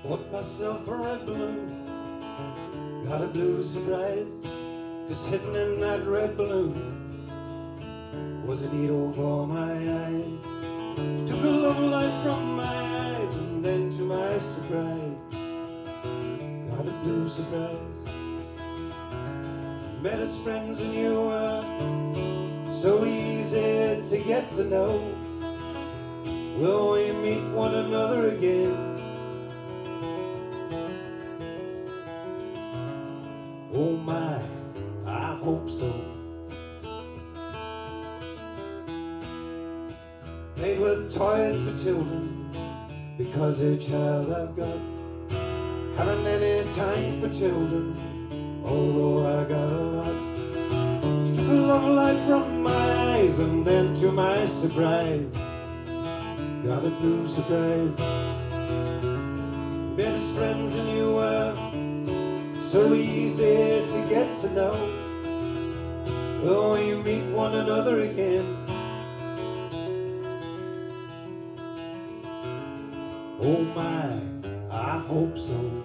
Bought myself a red balloon, got a blue surprise, 'cause hidden in that red balloon was a needle for my eyes. Took a love light from my eyes, and then to my surprise, got a blue surprise. Met as friends and you were so easy to get to know. Will we meet one another again? Oh my, I hope so. Made with toys for children, because a child I've got. Haven't any time for children, although I got a lot. Took a love light from my eyes, and then to my surprise, got a blue surprise. Met as friends and you were so easy to get to know. Will we meet one another again? Oh my, I hope so.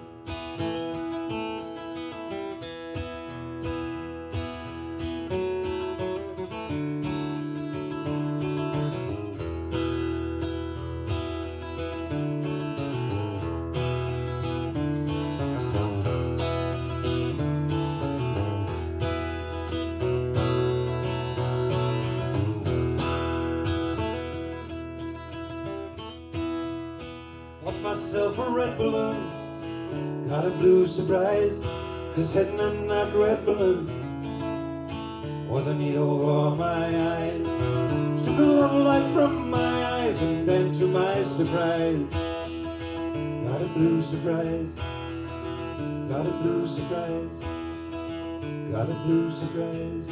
Myself a red balloon, got a blue surprise, 'cause hidden in that red balloon was a needle for my eyes. Took a love light from my eyes, and then to my surprise, got a blue surprise, got a blue surprise, got a blue surprise.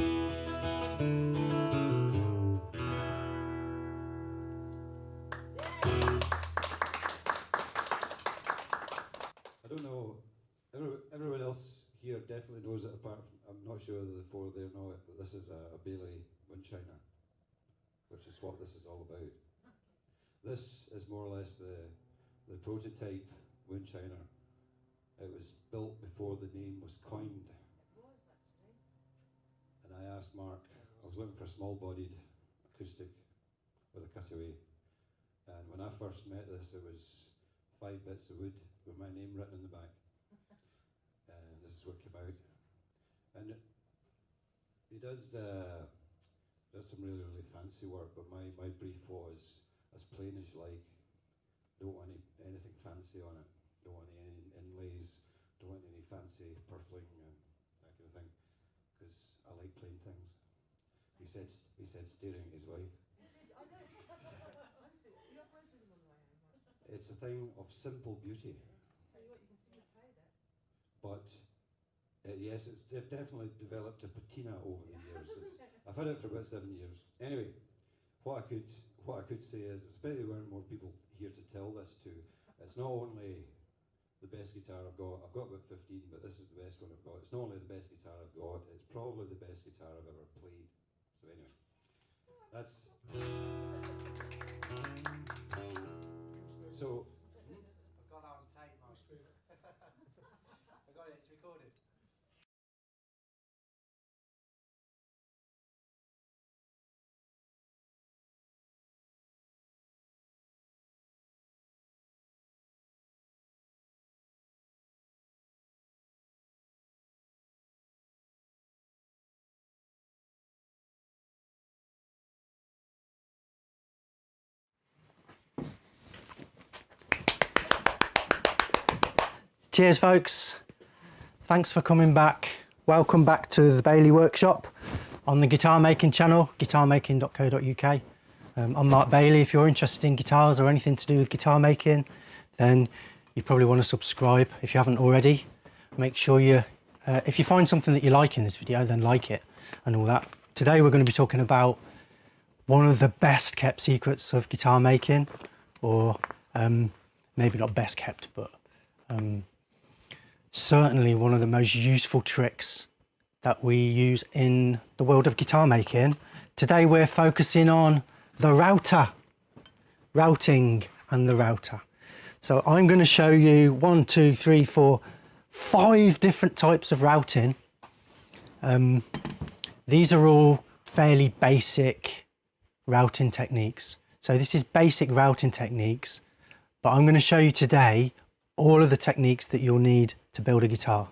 I don't know, everyone else here definitely knows it, apart from, I'm not sure the four there know it, but this is a Bailey wind china, which is what this is all about. This is more or less the prototype wind china. It was built before the name was coined. And I asked Mark, I was looking for a small-bodied acoustic with a cutaway, and when I first met this, it was 5 bits of wood with my name written in the back. This is what came out. And he does some really fancy work, but my brief was as plain as you like. Don't want anything fancy on it. Don't want any inlays. Don't want any fancy purfling and that kind of thing, because I like plain things. He said staring at his wife. It's a thing of simple beauty. But yes, it's definitely developed a patina over the years. I've had it for about 7 years. Anyway, what I could say is, it's better there weren't more people here to tell this to. It's not only the best guitar I've got about 15, but this is the best one I've got. It's not only the best guitar I've got, it's probably the best guitar I've ever played. So anyway, that's... So... I've got that on tape, Mark. I got it, it's recorded. Cheers, folks. Thanks for coming back. Welcome back to the Bailey Workshop on the guitar making channel, guitarmaking.co.uk. I'm Mark Bailey. If you're interested in guitars or anything to do with guitar making, then you probably want to subscribe if you haven't already. Make sure you, if you find something that you like in this video, then like it and all that. Today we're going to be talking about one of the best kept secrets of guitar making, or maybe not best kept, but certainly one of the most useful tricks that we use in the world of guitar making. Today we're focusing on the router, routing and the router. So I'm going to show you 1, 2, 3, 4, 5 different types of routing. These are all fairly basic routing techniques. So this is basic routing techniques, but I'm going to show you today all of the techniques that you'll need to build a guitar.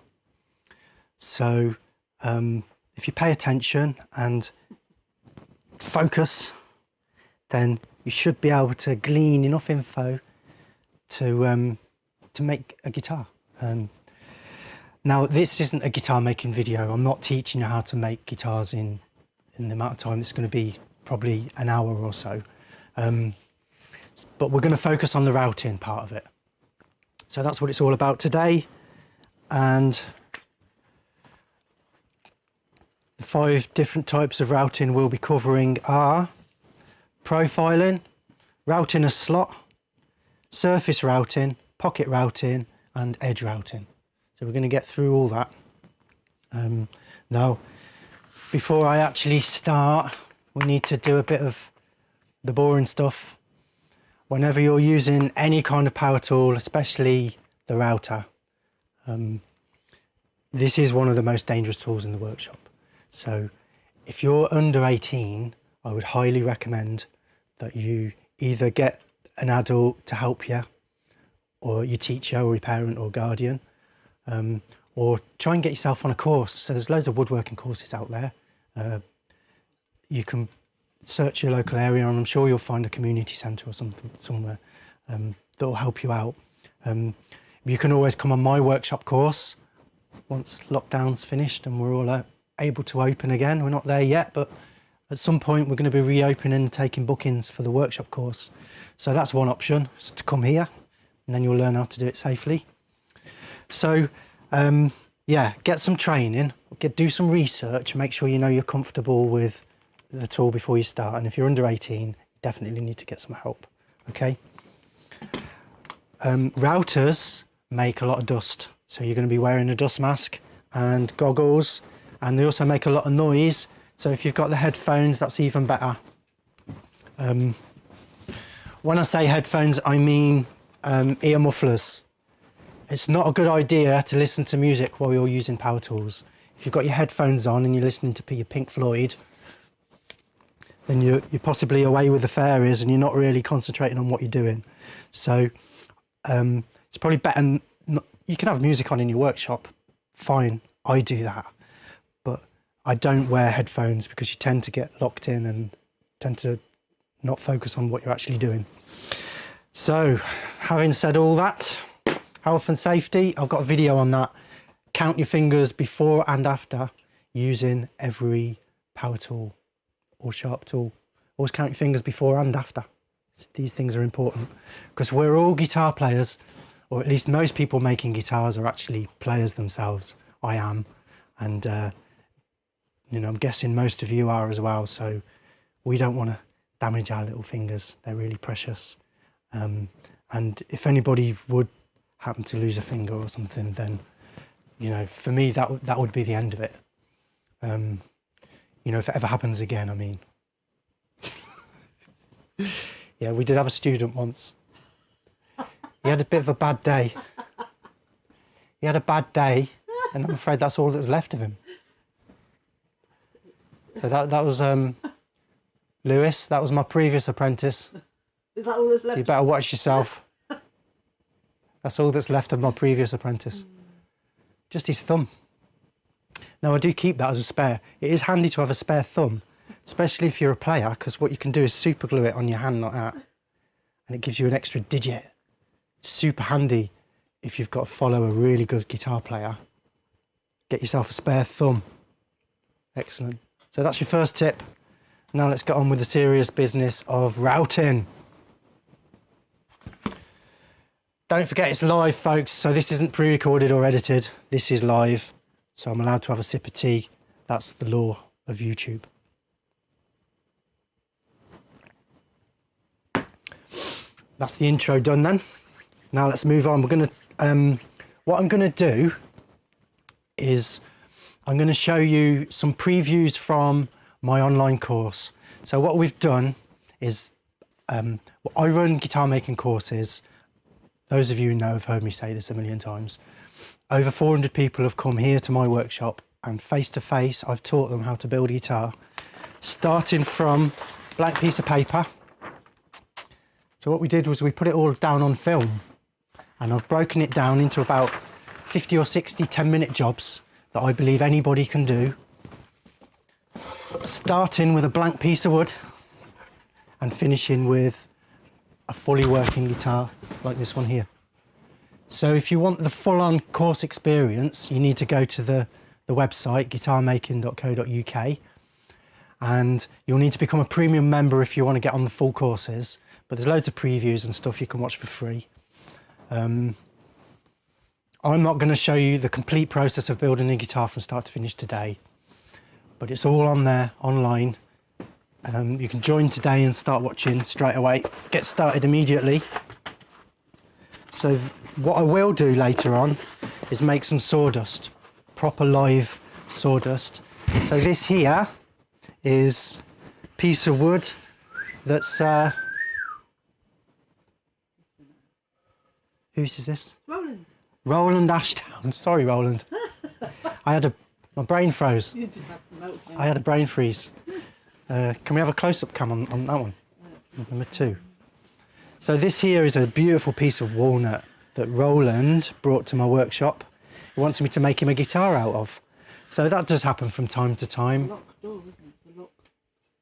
So if you pay attention and focus, then you should be able to glean enough info to make a guitar. Now, this isn't a guitar making video. I'm not teaching you how to make guitars in the amount of time. It's going to be probably an hour or so. But we're going to focus on the routing part of it. So that's what it's all about today. And the 5 different types of routing we'll be covering are profiling, routing a slot, surface routing, pocket routing, and edge routing. So we're going to get through all that. Now, before I actually start, we need to do a bit of the boring stuff. Whenever you're using any kind of power tool, especially the router, this is one of the most dangerous tools in the workshop. So if you're under 18, I would highly recommend that you either get an adult to help you, or your teacher or your parent or guardian, or try and get yourself on a course. So there's loads of woodworking courses out there. You can search your local area and I'm sure you'll find a community centre or something somewhere that will help you out. You can always come on my workshop course once lockdown's finished and we're all able to open again. We're not there yet, but at some point we're going to be reopening and taking bookings for the workshop course. So that's one option, is to come here and then you'll learn how to do it safely. So yeah, get some training, do some research, make sure you know you're comfortable with the tool before you start. And if you're under 18, you definitely need to get some help, okay? Routers make a lot of dust. So you're going to be wearing a dust mask and goggles, and they also make a lot of noise. So if you've got the headphones, that's even better. When I say headphones, I mean ear mufflers. It's not a good idea to listen to music while you're using power tools. If you've got your headphones on and you're listening to your Pink Floyd, then you're possibly away with the fairies and you're not really concentrating on what you're doing. So it's probably better. You can have music on in your workshop, fine, I do that. But I don't wear headphones because you tend to get locked in and tend to not focus on what you're actually doing. So having said all that, health and safety, I've got a video on that. Count your fingers before and after using every power tool or sharp tool. Always count your fingers before and after. These things are important because we're all guitar players, or at least most people making guitars are actually players themselves. I am, and you know, I'm guessing most of you are as well. So we don't want to damage our little fingers. They're really precious. And if anybody would happen to lose a finger or something, then, you know, for me, that would be the end of it. You know, if it ever happens again, I mean. Yeah, we did have a student once. He had a bit of a bad day. He had a bad day, and I'm afraid that's all that's left of him. So that was Lewis. That was my previous apprentice. Is that all that's left? You better watch yourself. That's all that's left of my previous apprentice. Just his thumb. Now, I do keep that as a spare. It is handy to have a spare thumb, especially if you're a player, because what you can do is super glue it on your hand like that, and it gives you an extra digit. It's super handy if you've got to follow a really good guitar player. Get yourself a spare thumb. Excellent. So that's your first tip. Now let's get on with the serious business of routing. Don't forget it's live, folks, so this isn't pre-recorded or edited. This is live, so I'm allowed to have a sip of tea. That's the law of YouTube. That's the intro done then. Now let's move on. We're gonna, what I'm gonna do is I'm gonna show you some previews from my online course. So what we've done is, I run guitar making courses those of you who know have heard me say this a million times. Over 400 people have come here to my workshop, and face to face I've taught them how to build a guitar, starting from blank piece of paper. So what we did was we put it all down on film, and I've broken it down into about 50 or 60 10-minute jobs that I believe anybody can do, starting with a blank piece of wood and finishing with a fully working guitar like this one here. So if you want the full-on course experience, you need to go to the website guitarmaking.co.uk, and you'll need to become a premium member if you want to get on the full courses, but there's loads of previews and stuff you can watch for free. I'm not going to show you the complete process of building a guitar from start to finish today, but it's all on there online. You can join today and start watching straight away, get started immediately. So what I will do later on is make some sawdust, proper live sawdust. So this here is a piece of wood that's, whose is this? Roland. Roland Ashdown. Sorry, Roland. My brain froze. You just have to melt him. I had a brain freeze. Can we have a close-up cam on that one? Number 2. So this here is a beautiful piece of walnut that Roland brought to my workshop. He wants me to make him a guitar out of. So that does happen from time to time. It's a lock door, isn't it? It's a lock.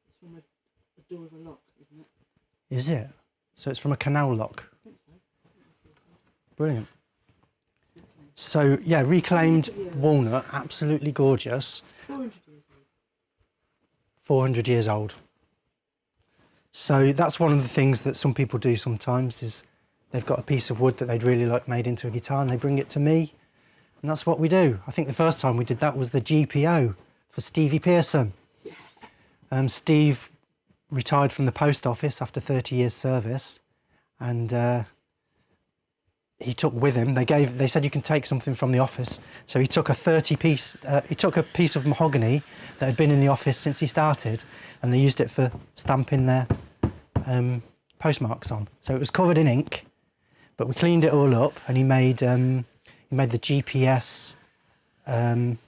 It's from a door with a lock, isn't it? Is it? So it's from a canal lock. I think so. Brilliant. So yeah, reclaimed walnut, absolutely gorgeous. 400 years old. 400 years old. So that's one of the things that some people do sometimes, is they've got a piece of wood that they'd really like made into a guitar and they bring it to me, and that's what we do. I think the first time we did that was the GPO for Stevie Pearson. Steve retired from the post office after 30 years service, and he took with him, they said you can take something from the office, so he took he took a piece of mahogany that had been in the office since he started, and they used it for stamping their postmarks on. So it was covered in ink, but we cleaned it all up, and he made the GPS,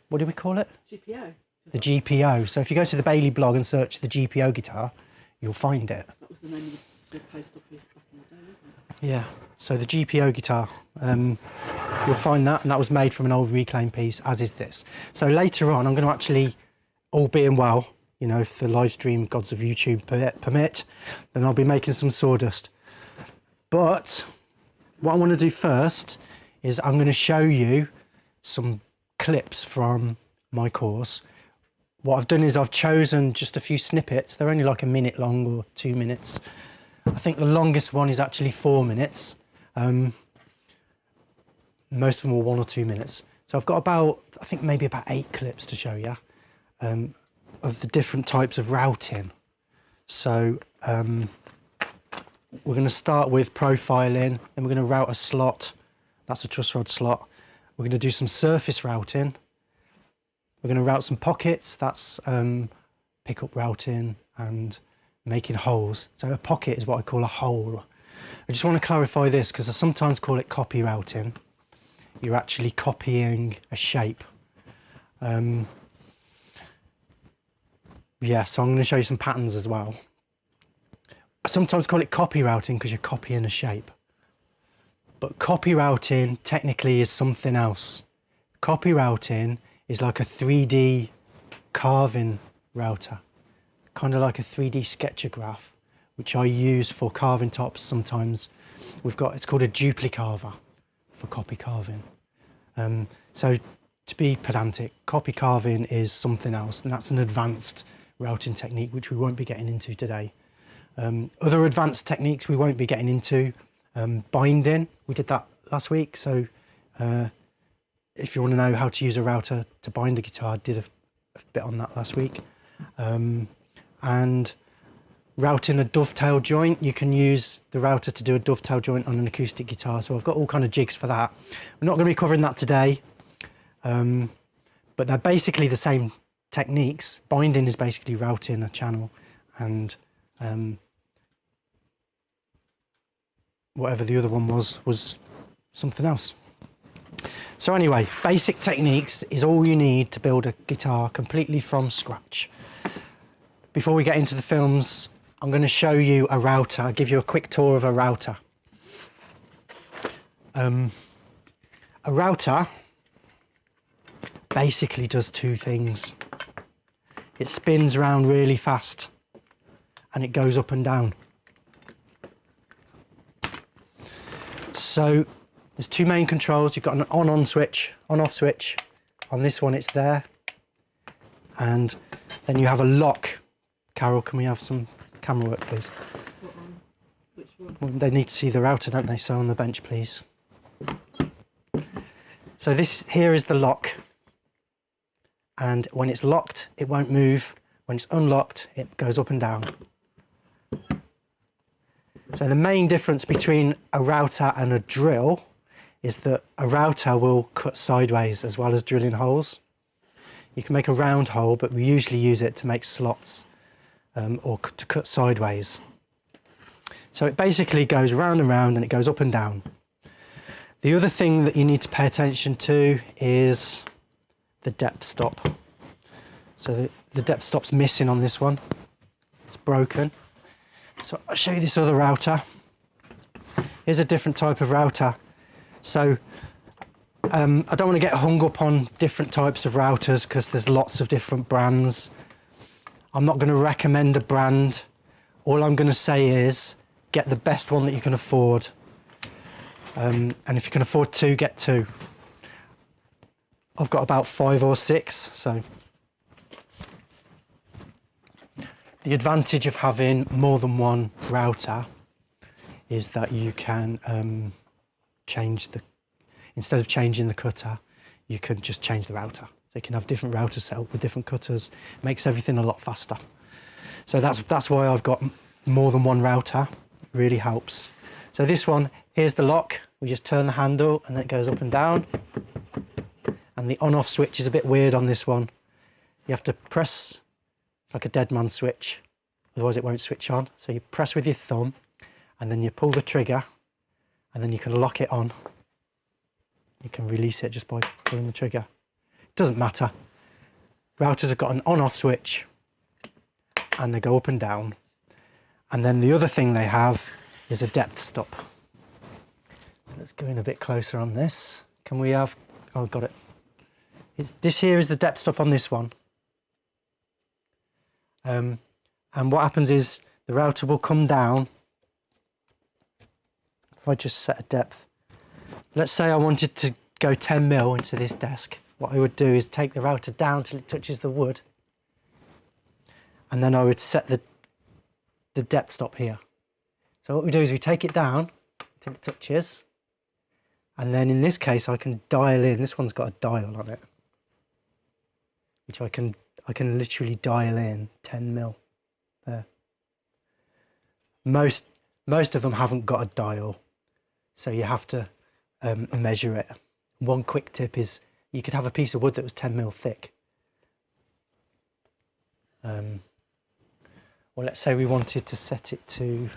what do we call it? GPO. The GPO. So if you go to the Bailey blog and search the GPO guitar, you'll find it. That was the name of the post office back in the day, wasn't it? Yeah, so the GPO guitar, you'll find that, and that was made from an old reclaimed piece, as is this. So later on, I'm going to actually, all being well, you know, if the live stream gods of YouTube permit, then I'll be making some sawdust. But what I want to do first is I'm going to show you some clips from my course. What I've done is I've chosen just a few snippets. They're only like a minute long or 2 minutes. I think the longest one is actually 4 minutes. Most of them are 1 or 2 minutes. So I've got about, I think maybe about 8 clips to show you of the different types of routing. So we're going to start with profiling, then we're going to route a slot. That's a truss rod slot. We're going to do some surface routing. We're going to route some pockets. That's pickup routing and making holes. So a pocket is what I call a hole. I just want to clarify this because I sometimes call it copy routing. You're actually copying a shape. Yeah, so I'm going to show you some patterns as well. I sometimes call it copy routing because you're copying a shape. But copy routing technically is something else. Copy routing is like a 3D carving router, kind of like a 3D sketchograph, which I use for carving tops sometimes. It's called a duplicarver for copy carving. So to be pedantic, copy carving is something else, and that's an advanced routing technique, which we won't be getting into today. Other advanced techniques we won't be getting into, binding, we did that last week. So if you want to know how to use a router to bind a guitar, I did a bit on that last week. And routing a dovetail joint, you can use the router to do a dovetail joint on an acoustic guitar. So I've got all kind of jigs for that. We're not going to be covering that today, but they're basically the same techniques. Binding is basically routing a channel, and whatever the other one was something else. So anyway, basic techniques is all you need to build a guitar completely from scratch. Before we get into the films, I'm going to show you a router. I'll give you a quick tour of a router. A router basically does two things. It spins around really fast and it goes up and down. So there's two main controls. You've got an on-off switch. On this one it's there. And then you have a lock. Carol, can we have some camera work, please? What one? Which one? Well, they need to see the router, don't they? So on the bench, please. So this here is the lock. And when it's locked, it won't move. When it's unlocked, it goes up and down. So the main difference between a router and a drill is that a router will cut sideways as well as drilling holes. You can make a round hole, but we usually use it to make slots or to cut sideways. So it basically goes round and round and it goes up and down. The other thing that you need to pay attention to is the depth stop. So the depth stop's missing on this one. It's broken. So I'll show you this other router. Here's a different type of router. So I don't want to get hung up on different types of routers because there's lots of different brands. I'm not going to recommend a brand. All I'm going to say is get the best one that you can afford. And if you can afford two, get two. I've got about 5 or 6, so. The advantage of having more than one router is that you can instead of changing the cutter, you can just change the router. So you can have different routers set up with different cutters. It makes everything a lot faster. So that's why I've got more than one router. It really helps. So this one, here's the lock. We just turn the handle and it goes up and down. And the on-off switch is a bit weird on this one. You have to press, it's like a dead man switch, otherwise it won't switch on. So you press with your thumb and then you pull the trigger and then you can lock it on. You can release it just by pulling the trigger. It doesn't matter. Routers have got an on-off switch and they go up and down. And then the other thing they have is a depth stop. So let's go in a bit closer on this. Can we have, oh, got it. This here is the depth stop on this one. And what happens is the router will come down. If I just set a depth, let's say I wanted to go 10 mil into this desk. What I would do is take the router down till it touches the wood. And then I would set the depth stop here. So what we do is we take it down till it touches. And then in this case, I can dial in. This one's got a dial on it, which I can literally dial in 10 mil there. Most of them haven't got a dial, so you have to measure it. One quick tip is you could have a piece of wood that was 10 mil thick. Well, let's say we wanted to set it to,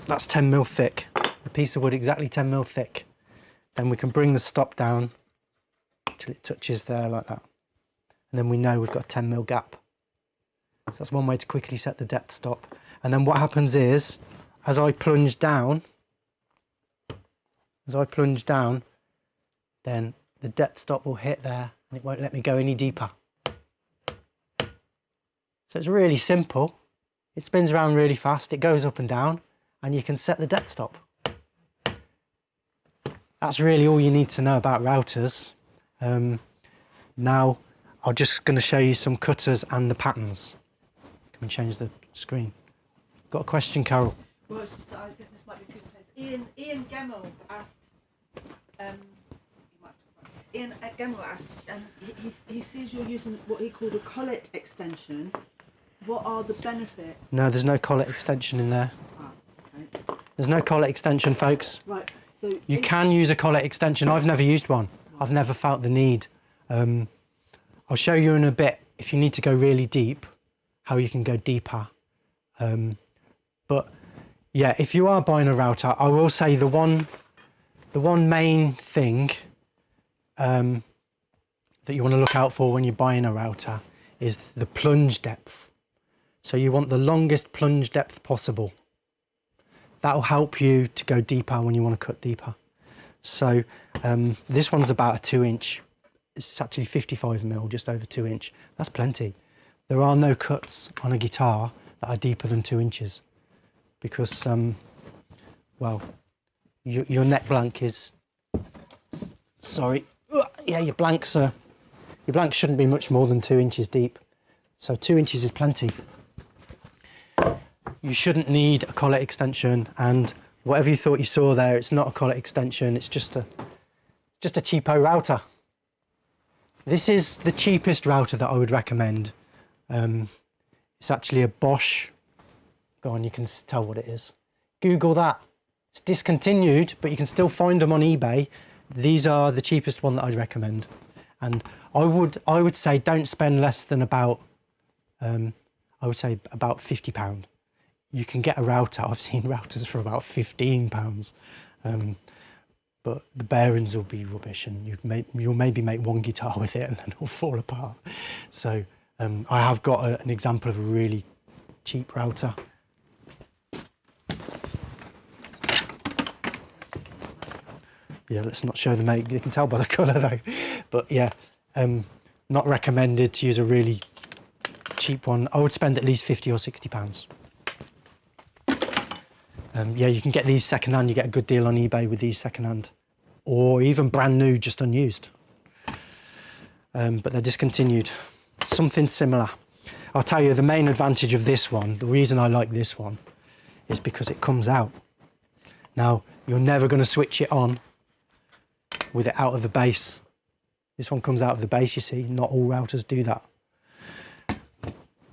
that's 10 mil thick, a piece of wood exactly 10 mil thick. Then we can bring the stop down till it touches there like that. And then we know we've got a 10 mil gap. So that's one way to quickly set the depth stop. And then what happens is, as I plunge down, then the depth stop will hit there and it won't let me go any deeper. So it's really simple. It spins around really fast, it goes up and down, and you can set the depth stop. That's really all you need to know about routers. Now, I'm just going to show you some cutters and the patterns. Can we change the screen? Got a question, Carol? Well, it's just, I think this might be a good place. Ian Gemmell asked, Ian Gemmell asked, he sees you're using what he called a collet extension. What are the benefits? No, there's no collet extension in there. Ah, okay. There's no collet extension, folks. Right. So you can use a collet extension. I've never used one. I've never felt the need. I'll show you in a bit, if you need to go really deep, how you can go deeper. But yeah, if you are buying a router, I will say the one main thing that you want to look out for when you're buying a router is the plunge depth. So you want the longest plunge depth possible. That'll help you to go deeper when you want to cut deeper. So this one's about a 2-inch. It's actually 55mm, just over 2-inch. That's plenty. There are no cuts on a guitar that are deeper than 2 inches because, well, your neck blank is, sorry, yeah, your blanks shouldn't be much more than 2 inches deep. So 2 inches is plenty. You shouldn't need a collet extension, and whatever you thought you saw there, it's not a collet extension, it's just a cheapo router. This is the cheapest router that I would recommend. It's actually a Bosch. Go on, you can tell what it is. Google that. It's discontinued, but you can still find them on eBay. These are the cheapest one that I'd recommend. And I would say don't spend less than about, I would say about £50. You can get a router. I've seen routers for about £15. But the bearings will be rubbish, and you'll maybe make one guitar with it and then it'll fall apart. So I have got an example of a really cheap router. Yeah, let's not show the make. You can tell by the colour though. But yeah, not recommended to use a really cheap one. I would spend at least £50 or £60. Yeah, you can get these second-hand. You get a good deal on eBay with these second-hand, or even brand new, just unused. But they're discontinued. Something similar. I'll tell you the main advantage of this one, the reason I like this one, is because it comes out. Now, you're never going to switch it on with it out of the base. This one comes out of the base, you see. Not all routers do that.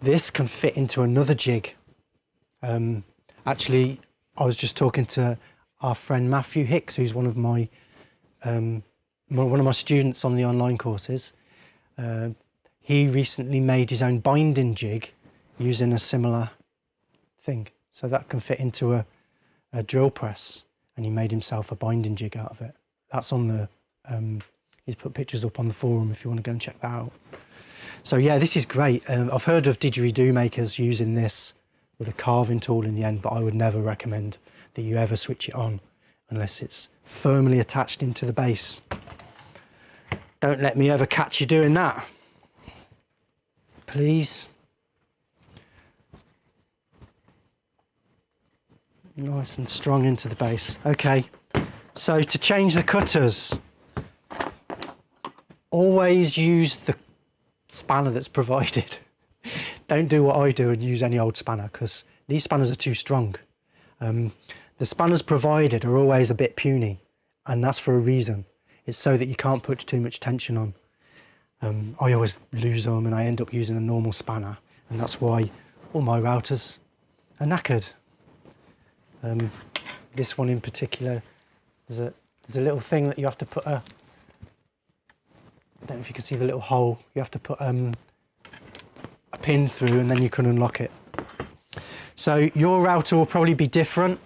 This can fit into another jig. Actually, I was just talking to our friend Matthew Hicks, who's one of my students on the online courses. He recently made his own binding jig using a similar thing. So that can fit into a drill press, and he made himself a binding jig out of it. That's on the, he's put pictures up on the forum if you want to go and check that out. So yeah, this is great. I've heard of didgeridoo makers using this with a carving tool in the end, but I would never recommend that you ever switch it on unless it's firmly attached into the base. Don't let me ever catch you doing that, please. Nice and strong into the base. Okay, so to change the cutters, always use the spanner that's provided. Don't do what I do and use any old spanner, because these spanners are too strong. The spanners provided are always a bit puny, and that's for a reason. It's so that you can't put too much tension on. I always lose them and I end up using a normal spanner, and that's why all my routers are knackered. This one in particular, there's a little thing that you have to put I don't know if you can see the little hole. You have to put a pin through, and then you can unlock it. So your router will probably be different.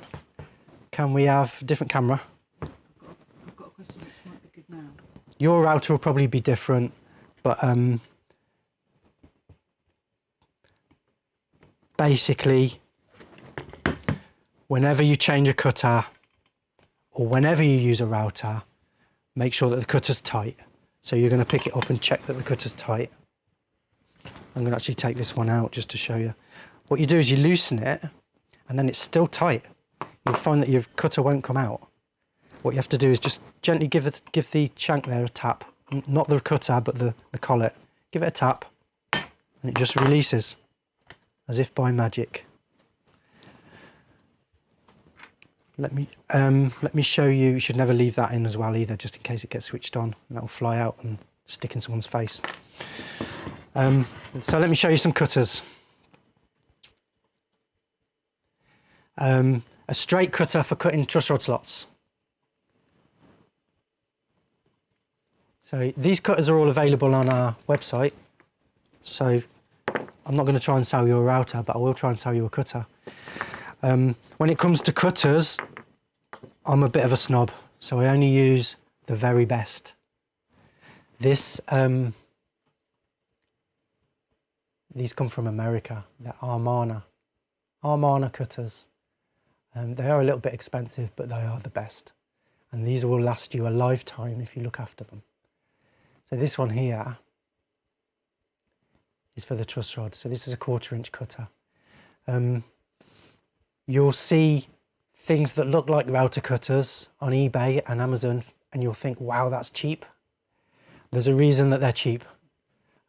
Can we have a different camera? I've got a question which might be good now. Your router will probably be different, but basically, whenever you change a cutter or whenever you use a router, make sure that the cutter's tight. So you're going to pick it up and check that the cutter's tight. I'm going to actually take this one out just to show you. What you do is you loosen it, and then it's still tight. You'll find that your cutter won't come out. What you have to do is just gently give the shank there a tap. Not the cutter, but the collet. Give it a tap, and it just releases, as if by magic. Let me show you. You should never leave that in as well either, just in case it gets switched on, and that will fly out and stick in someone's face. So let me show you some cutters. A straight cutter for cutting truss rod slots. So these cutters are all available on our website. So I'm not going to try and sell you a router, but I will try and sell you a cutter. When it comes to cutters, I'm a bit of a snob, so I only use the very best. These come from America. They're Armana cutters. They are a little bit expensive, but they are the best. And these will last you a lifetime if you look after them. So this one here is for the truss rod. So this is a 1/4 inch cutter. You'll see things that look like router cutters on eBay and Amazon, and you'll think, wow, that's cheap. There's a reason that they're cheap.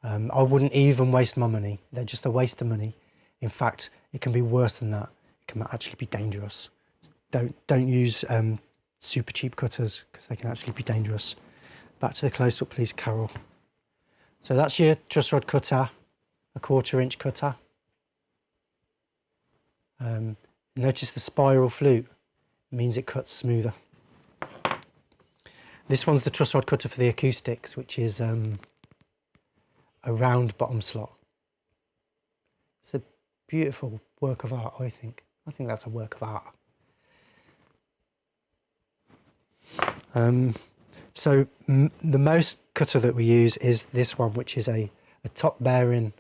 I wouldn't even waste my money. They're just a waste of money. In fact, it can be worse than that. It can actually be dangerous. Don't use super cheap cutters because they can actually be dangerous. Back to the close-up, please, Carol. So that's your truss rod cutter, a 1/4 inch cutter. Notice the spiral flute means it cuts smoother. This one's the truss rod cutter for the acoustics, which is a round bottom slot. It's a beautiful work of art, I think. I think that's a work of art. So the most cutter that we use is this one, which is a top bearing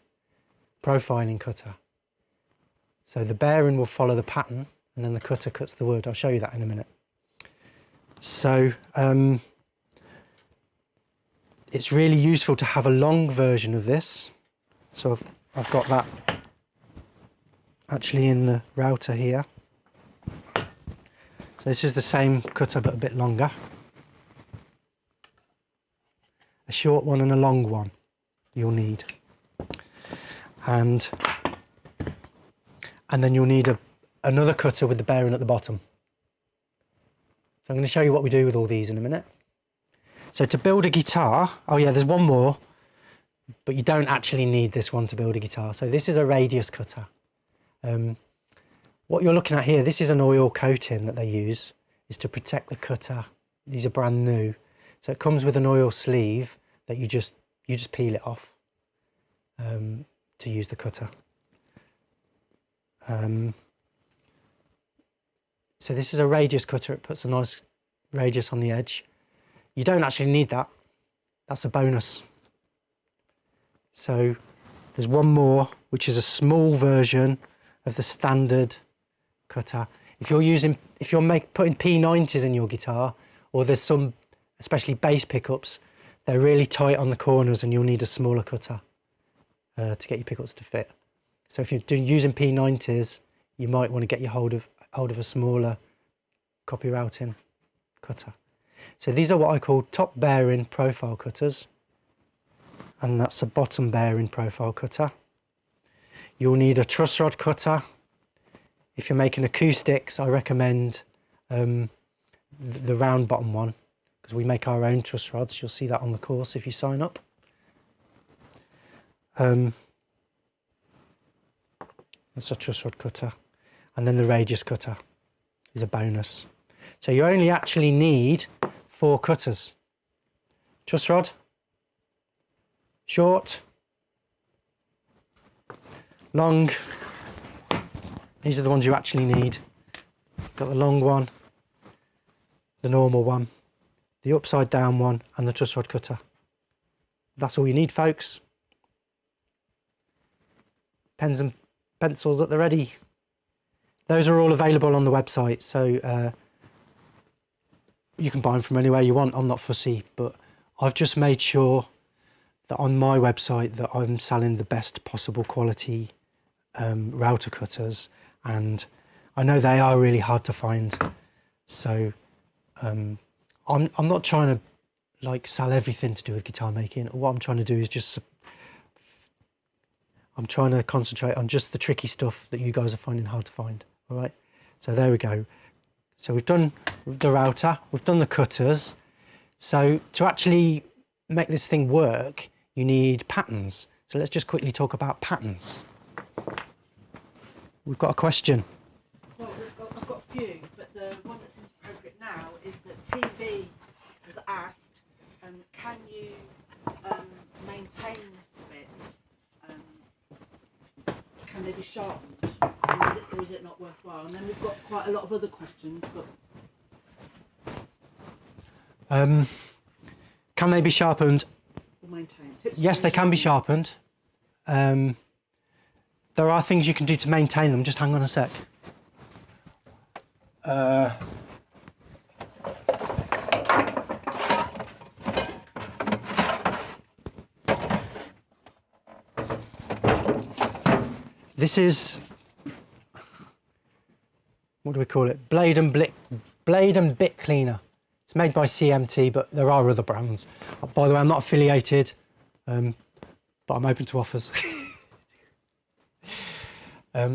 profiling cutter. So the bearing will follow the pattern and then the cutter cuts the wood. I'll show you that in a minute. So it's really useful to have a long version of this. So I've got that actually in the router here. So this is the same cutter but a bit longer. A short one and a long one you'll need. And then you'll need another cutter with the bearing at the bottom. So I'm going to show you what we do with all these in a minute. So to build a guitar, oh yeah, there's one more, but you don't actually need this one to build a guitar. So this is a radius cutter. What you're looking at here, this is an oil coating that they use, is to protect the cutter. These are brand new. So it comes with an oil sleeve that you just peel it off to use the cutter. So this is a radius cutter. It puts a nice radius on the edge. You don't actually need that. That's a bonus. So there's one more, which is a small version of the standard cutter. If you're putting P90s in your guitar, or there's some, especially bass pickups, they're really tight on the corners and you'll need a smaller cutter to get your pickups to fit. So if you're using P90s, you might want to get your hold of a smaller copy routing cutter. So these are what I call top bearing profile cutters, and that's a bottom bearing profile cutter. You'll need a truss rod cutter. If you're making acoustics, I recommend the round bottom one, because we make our own truss rods. You'll see that on the course if you sign up. That's a truss rod cutter. And then the radius cutter is a bonus. So you only actually need 4 cutters. Truss rod, short, long. These are the ones you actually need. Got the long one, the normal one, the upside down one, and the truss rod cutter. That's all you need, folks. Pens and pencils at the ready. Those are all available on the website, so you can buy them from anywhere you want. I'm not fussy, but I've just made sure that on my website that I'm selling the best possible quality router cutters, and I know they are really hard to find. So I'm not trying to like sell everything to do with guitar making. What I'm trying to do is I'm trying to concentrate on just the tricky stuff that you guys are finding hard to find. All right, so there we go. So we've done the router, we've done the cutters. So to actually make this thing work, you need patterns. So let's just quickly talk about patterns. We've got a question. Well, I've got a few, but the one that seems appropriate now is that TV has asked, can you maintain bits? Can they be sharpened? or is it not worthwhile? And then we've got quite a lot of other questions, but can they be sharpened? we'll maintain. Tips Yes, for they can be maintaining. sharpened. There are things you can do to maintain them. Just hang on a sec. This is, what do we call it? Blade and bit cleaner. It's made by CMT, but there are other brands. By the way, I'm not affiliated, but I'm open to offers.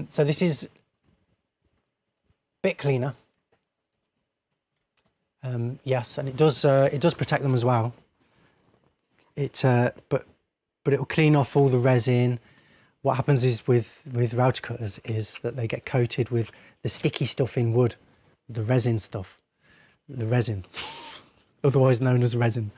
So this is bit cleaner. Yes, and it does protect them as well. But it will clean off all the resin. What happens is with router cutters is that they get coated with the sticky stuff in wood, the resin stuff, the resin, otherwise known as resin.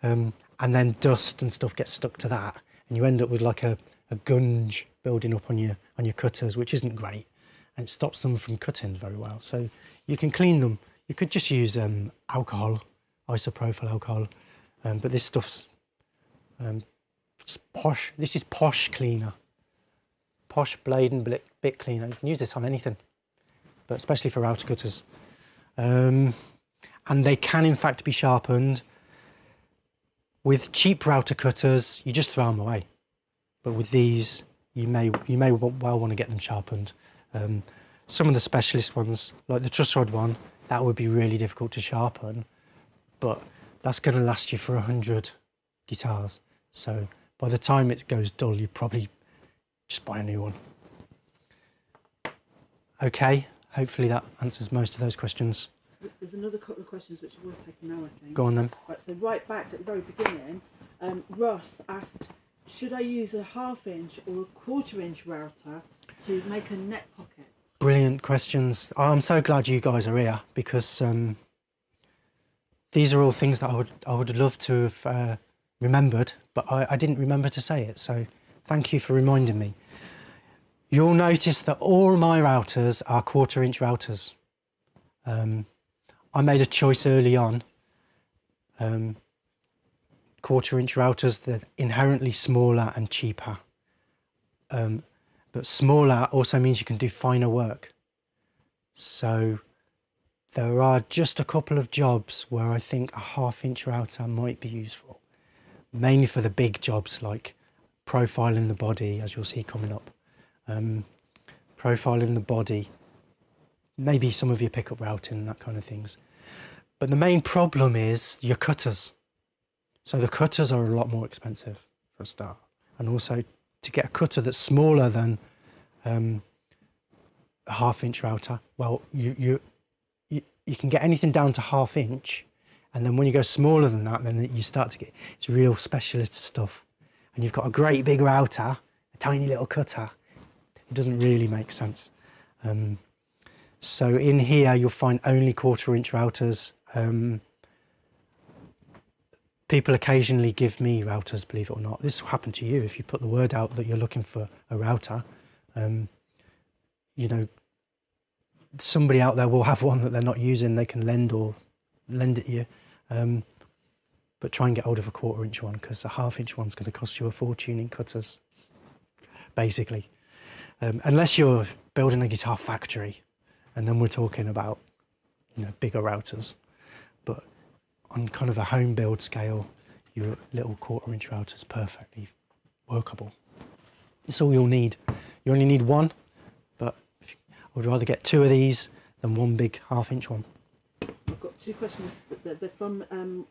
And then dust and stuff gets stuck to that, and you end up with like a gunge building up on your cutters, which isn't great, and it stops them from cutting very well. So you can clean them. You could just use alcohol, isopropyl alcohol, but this stuff's it's posh. This is posh cleaner. Posh blade and bit cleaner. You can use this on anything, but especially for router cutters. And they can in fact be sharpened. With cheap router cutters, you just throw them away. But with these, you may well want to get them sharpened. Some of the specialist ones, like the truss rod one, that would be really difficult to sharpen, but that's going to last you for 100 guitars. So by the time it goes dull, you probably just buy a new one. Okay, hopefully that answers most of those questions. There's another couple of questions which are worth taking now, I think. Go on then. Right, so right back at the very beginning, Russ asked, should I use a 1/2 inch or a 1/4 inch router to make a neck pocket? Brilliant questions. I'm so glad you guys are here, because these are all things that I would love to have remembered, but I didn't remember to say it. So thank you for reminding me. You'll notice that all my routers are 1/4 inch routers. I made a choice early on. 1/4 inch routers, they're inherently smaller and cheaper. But smaller also means you can do finer work. So there are just a couple of jobs where I think a 1/2 inch router might be useful. Mainly for the big jobs like profiling the body, as you'll see coming up. Profiling the body, maybe some of your pickup routing and that kind of things. But the main problem is your cutters. So the cutters are a lot more expensive for a start. And also to get a cutter that's smaller than a 1/2 inch router, well, you can get anything down to 1/2 inch. And then when you go smaller than that, then you start to get, it's real specialist stuff. And you've got a great big router, a tiny little cutter. It doesn't really make sense. So in here, you'll find only 1/4 inch routers. People occasionally give me routers, believe it or not. This will happen to you if you put the word out that you're looking for a router. You know, somebody out there will have one that they're not using. They can lend it you. But try and get hold of a 1/4 inch one, because a 1/2 inch one's going to cost you a fortune in cutters, basically. Unless you're building a guitar factory, and then we're talking about, you know, bigger routers. But on kind of a home build scale, your little 1/4 inch router is perfectly workable. It's all you'll need. You only need one, but I would rather get 2 of these than one big 1/2 inch one. I've got 2 questions. They're from,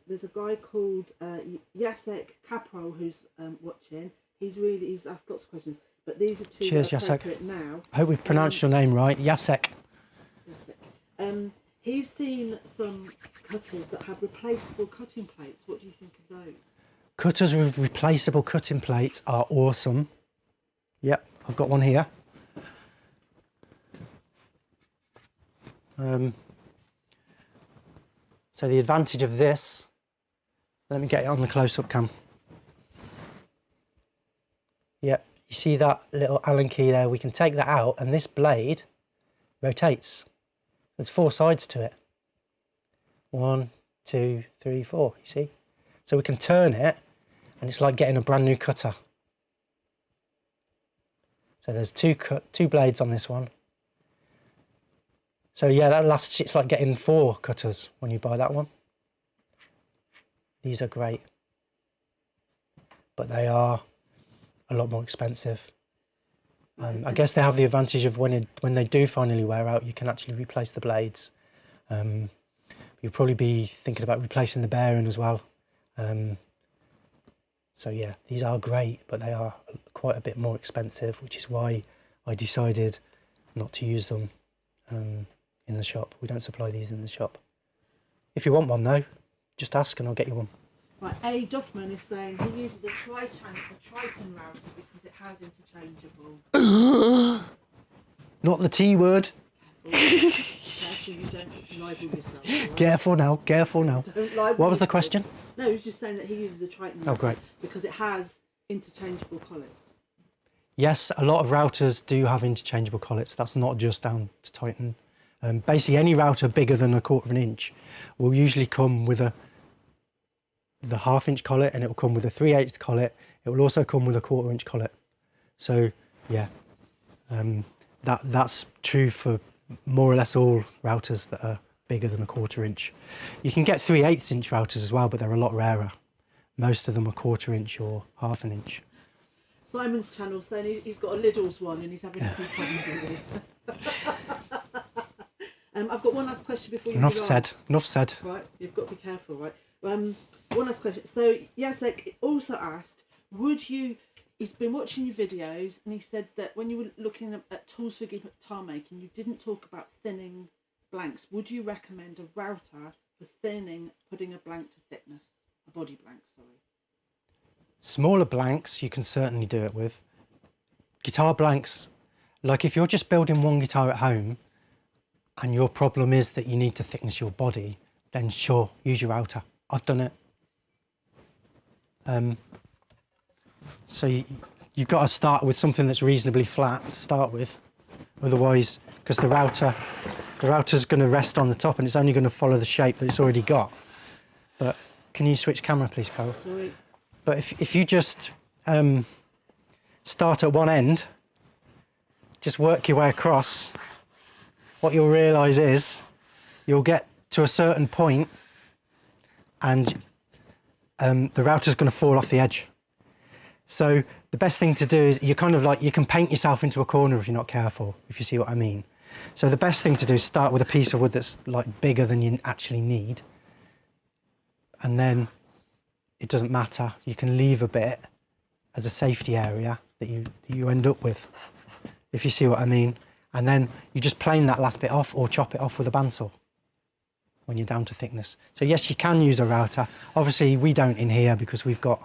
there's a guy called Jacek Capro who's watching. He's asked lots of questions, but these are 2 Cheers, that are Jacek. appropriate now. I hope we've pronounced your name right, Jacek. He's seen some cutters that have replaceable cutting plates. What do you think of those? Cutters with replaceable cutting plates are awesome. Yep, I've got one here. So the advantage of this, let me get it on the close-up cam. Yep, you see that little Allen key there? We can take that out, and this blade rotates. There's 4 sides to it. 1, 2, 3, 4, you see? So we can turn it, and it's like getting a brand new cutter. So there's two blades on this one. So yeah, that lasts, it's like getting 4 cutters when you buy that one. These are great, but they are a lot more expensive. I guess they have the advantage of when they do finally wear out, you can actually replace the blades. You'll probably be thinking about replacing the bearing as well. So yeah, these are great, but they are quite a bit more expensive, which is why I decided not to use them in the shop. We don't supply these in the shop. If you want one though, just ask and I'll get you one. Right, A. Duffman is saying he uses a Triton router because it has interchangeable. Not the T word. Careful you don't libel yourself. Right? Careful now, careful now. Don't libel What was the yourself. question? No, he was just saying that he uses a Triton router great. because it has interchangeable collets. Yes, a lot of routers do have interchangeable collets. That's not just down to Titan. Basically, any router bigger than 1/4 inch will usually come with the 1/2 inch collet, and it will come with a 3/8 collet. It will also come with a 1/4 inch collet. So yeah, that's true for more or less all routers that are bigger than 1/4 inch. You can get 3/8 inch routers as well, but they're a lot rarer. Most of them are 1/4 inch or 1/2 inch. Simon's channel saying he's got a Lidl's one and he's having a few problems with it. I've got one last question before you Enough move on. said. Enough said. Right, you've got to be careful, right? One last question. So Jacek also asked, he's been watching your videos and he said that when you were looking at tools for guitar making, you didn't talk about thinning blanks. Would you recommend a router for thinning, putting a blank to thickness? A body blank, sorry. Smaller blanks you can certainly do it with. Guitar blanks, like if you're just building one guitar at home and your problem is that you need to thickness your body, then sure, use your router. I've done it. So you've got to start with something that's reasonably flat to start with. Otherwise, because the router's going to rest on the top and it's only going to follow the shape that it's already got. But can you switch camera, please, Carol? Sorry. But if you just start at one end, just work your way across, what you'll realise is you'll get to a certain point and the router's going to fall off the edge. So the best thing to do is you can paint yourself into a corner if you're not careful, if you see what I mean. So the best thing to do is start with a piece of wood that's like bigger than you actually need, and then it doesn't matter. You can leave a bit as a safety area that you end up with, if you see what I mean. And then you just plane that last bit off or chop it off with a bandsaw when you're down to thickness. So yes, you can use a router. Obviously we don't in here because we've got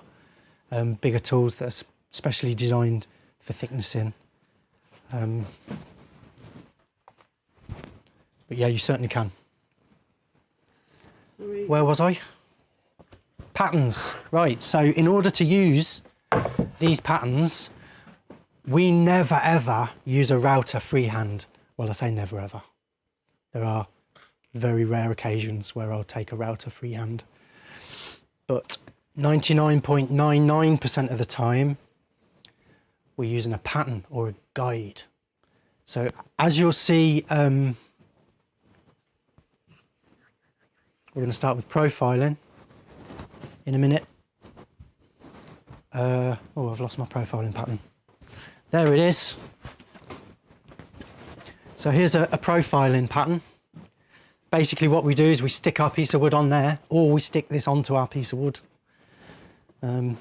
bigger tools that are specially designed for thicknessing. But yeah, you certainly can. Sorry. Where was I? Patterns, right. So in order to use these patterns, we never ever use a router freehand. Well, I say never ever. There are very rare occasions where I'll take a router freehand. But 99.99% of the time, we're using a pattern or a guide. So as you'll see, we're going to start with profiling in a minute. Oh, I've lost my profiling pattern. There it is. So here's a profiling pattern. Basically what we do is we stick our piece of wood on there, or we stick this onto our piece of wood. And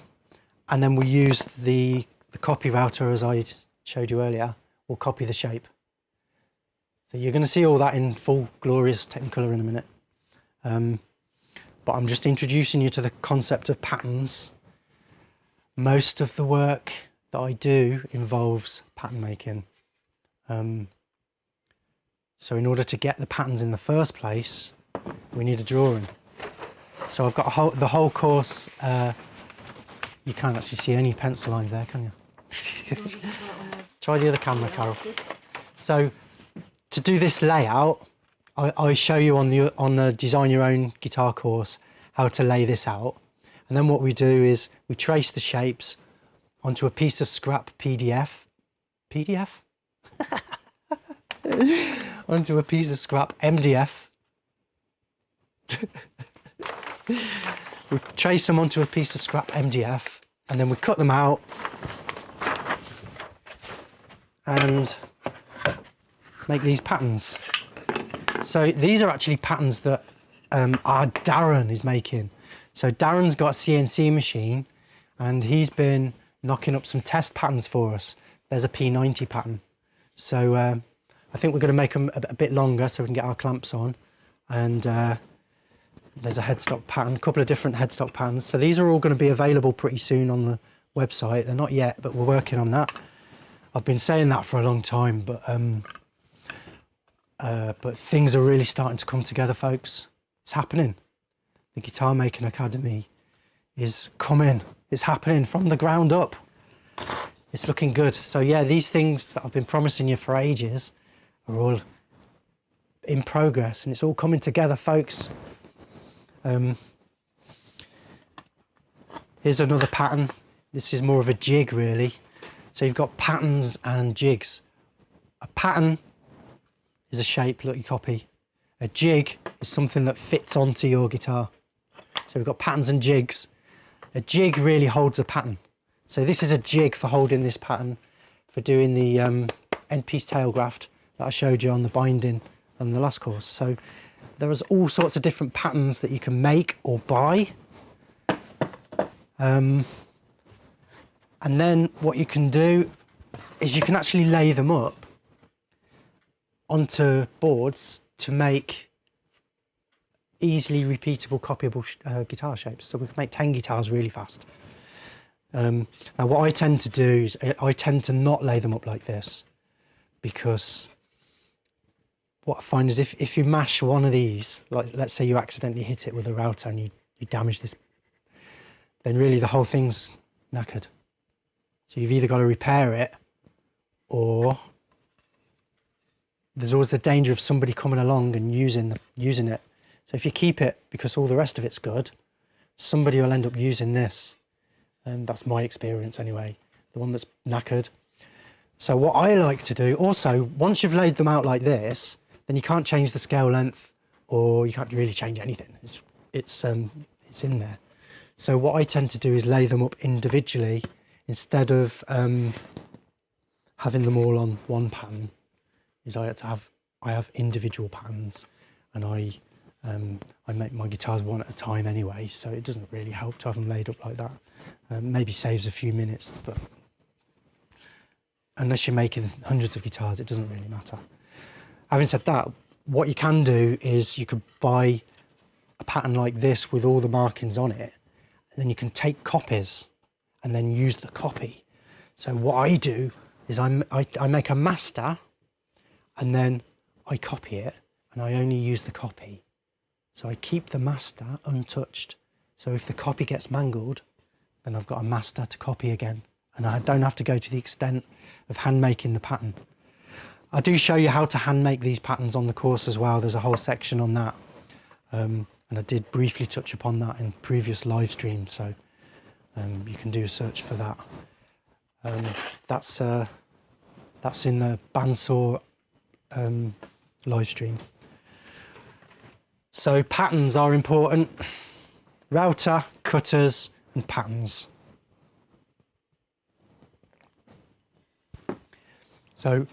then we use the copy router, as I showed you earlier, will copy the shape. So you're going to see all that in full glorious Technicolor in a minute. But I'm just introducing you to the concept of patterns. Most of the work that I do involves pattern making. So in order to get the patterns in the first place, we need a drawing. So I've got the whole course. You can't actually see any pencil lines there, can you? Try the other camera, Carol. So to do this layout, I show you on the Design Your Own Guitar course how to lay this out. And then what we do is we trace the shapes onto a piece of scrap PDF? Onto a piece of scrap MDF. We trace them onto a piece of scrap MDF and then we cut them out and make these patterns. So these are actually patterns that our Darren is making. So Darren's got a CNC machine and he's been knocking up some test patterns for us. There's a P90 pattern. So I think we're going to make them a bit longer so we can get our clamps on. And there's a headstock pattern, a couple of different headstock patterns. So these are all going to be available pretty soon on the website. They're not yet, but we're working on that. I've been saying that for a long time, but things are really starting to come together, folks. It's happening. The Guitar Making Academy is coming. It's happening from the ground up. It's looking good. So yeah, these things that I've been promising you for ages are all in progress and it's all coming together, folks. Here's another pattern. This is more of a jig, really. So you've got patterns and jigs. A pattern is a shape, look, you copy. A jig is something that fits onto your guitar. So we've got patterns and jigs. A jig really holds a pattern. So this is a jig for holding this pattern, for doing the end piece tail graft that I showed you on the binding on the last course. So there's all sorts of different patterns that you can make or buy. And then what you can do is you can actually lay them up onto boards to make easily repeatable, copyable guitar shapes. So we can make 10 guitars really fast. Now what I tend to do is I tend to not lay them up like this, because what I find is if you mash one of these, like let's say you accidentally hit it with a router and you damage this, then really the whole thing's knackered. So you've either got to repair it, or there's always the danger of somebody coming along and using it. So if you keep it because all the rest of it's good, somebody will end up using this. And that's my experience anyway, the one that's knackered. So what I like to do also, once you've laid them out like this, then you can't change the scale length, or you can't really change anything. It's in there. So what I tend to do is lay them up individually instead of having them all on one pattern. Is I have individual patterns, and I make my guitars one at a time anyway, so it doesn't really help to have them laid up like that. Maybe saves a few minutes, but unless you're making hundreds of guitars, it doesn't really matter. Having said that, what you can do is you could buy a pattern like this with all the markings on it, and then you can take copies and then use the copy. So what I do is I make a master, and then I copy it, and I only use the copy. So I keep the master untouched. So if the copy gets mangled, then I've got a master to copy again, and I don't have to go to the extent of hand making the pattern. I do show you how to hand make these patterns on the course as well. There's a whole section on that. And I did briefly touch upon that in previous live streams, so you can do a search for that. That's in the bandsaw live stream. So patterns are important. Router, cutters and patterns. So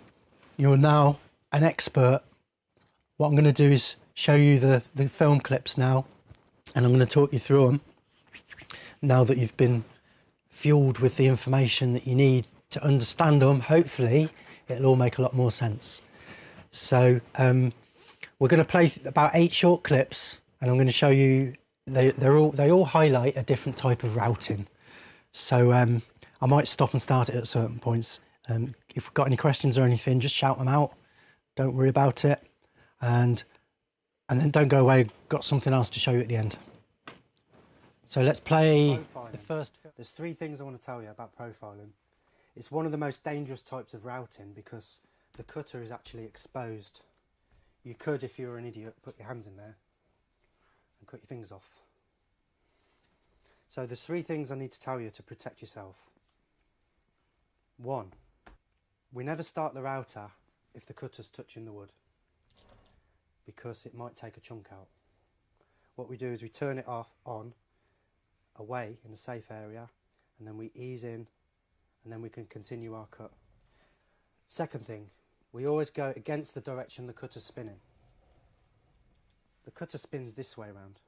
you're now an expert. What I'm going to do is show you the film clips now, and I'm going to talk you through them now that you've been fueled with the information that you need to understand them. Hopefully it'll all make a lot more sense. So we're going to play about 8 short clips, and I'm going to show you they all highlight a different type of routing. So I might stop and start it at certain points. If you've got any questions or anything, just shout them out. Don't worry about it. And then don't go away. Got something else to show you at the end. So let's play the first. There's 3 things I want to tell you about profiling. It's one of the most dangerous types of routing because the cutter is actually exposed You could, if you were an idiot, put your hands in there and cut your fingers off. So there's 3 things I need to tell you to protect yourself. 1, we never start the router if the cutter's touching the wood, because it might take a chunk out. What we do is we turn it on, away in a safe area, and then we ease in, and then we can continue our cut. Second thing, we always go against the direction the cutter's spinning. The cutter spins this way around.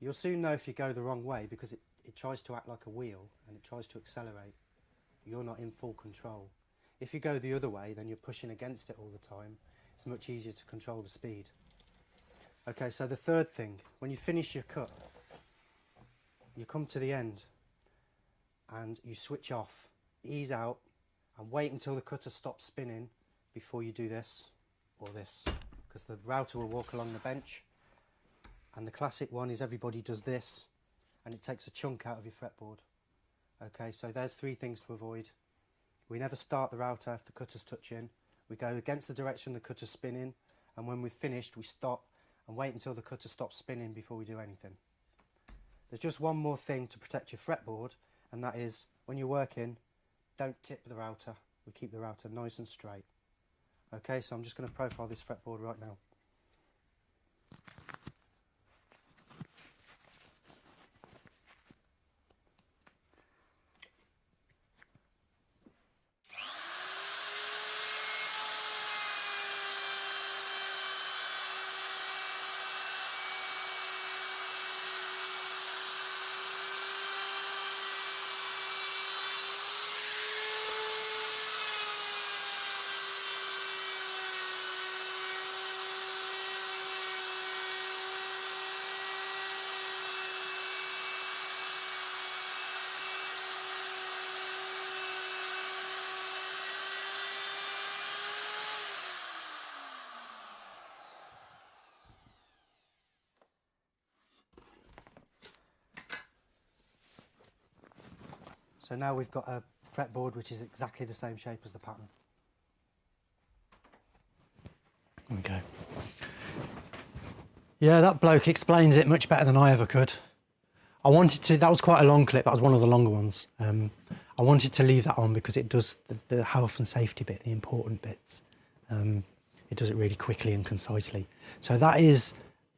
You'll soon know if you go the wrong way, because it tries to act like a wheel and it tries to accelerate. You're not in full control. If you go the other way, then you're pushing against it all the time. It's much easier to control the speed. Okay, so the third thing, when you finish your cut, you come to the end and you switch off, ease out, and wait until the cutter stops spinning before you do this or this, because the router will walk along the bench. And the classic one is everybody does this and it takes a chunk out of your fretboard. Okay, so there's 3 things to avoid. We never start the router if the cutter's touching. We go against the direction the cutter's spinning, and when we've finished we stop and wait until the cutter stops spinning before we do anything. There's just one more thing to protect your fretboard, and that is when you're working, don't tip the router. We keep the router nice and straight. Okay, so I'm just going to profile this fretboard right now. So now we've got a fretboard which is exactly the same shape as the pattern. Okay. Yeah, that bloke explains it much better than I ever could. I wanted to, that was quite a long clip, that was one of the longer ones. I wanted to leave that on because it does the health and safety bit, the important bits. It does it really quickly and concisely. So that is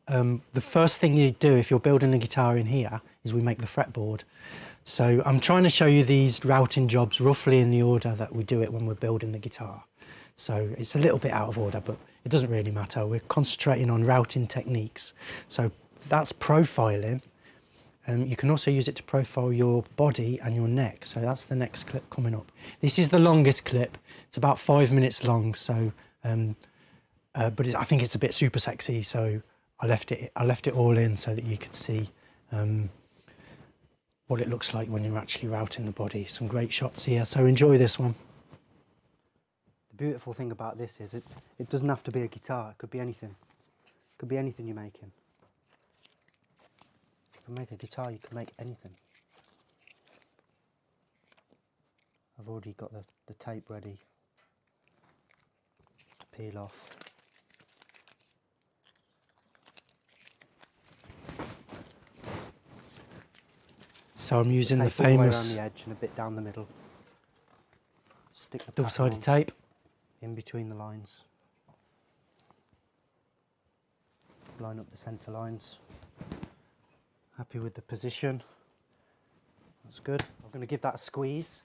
the first thing you do if you're building a guitar in here, is we make the fretboard. So I'm trying to show you these routing jobs roughly in the order that we do it when we're building the guitar. So it's a little bit out of order, but it doesn't really matter. We're concentrating on routing techniques. So that's profiling. You can also use it to profile your body and your neck. So that's the next clip coming up. This is the longest clip. It's about 5 minutes long. So, but I think it's a bit super sexy. So I left it all in so that you could see what it looks like when you're actually routing the body. Some great shots here. So enjoy this one. The beautiful thing about this is it doesn't have to be a guitar. It could be anything. It could be anything you're making. You can make a guitar, you can make anything. I've already got the tape ready to peel off. So I'm using the famous all the way around the edge and a bit down the middle. Stick the double-sided tape in between the lines. Line up the centre lines. Happy with the position. That's good. I'm going to give that a squeeze.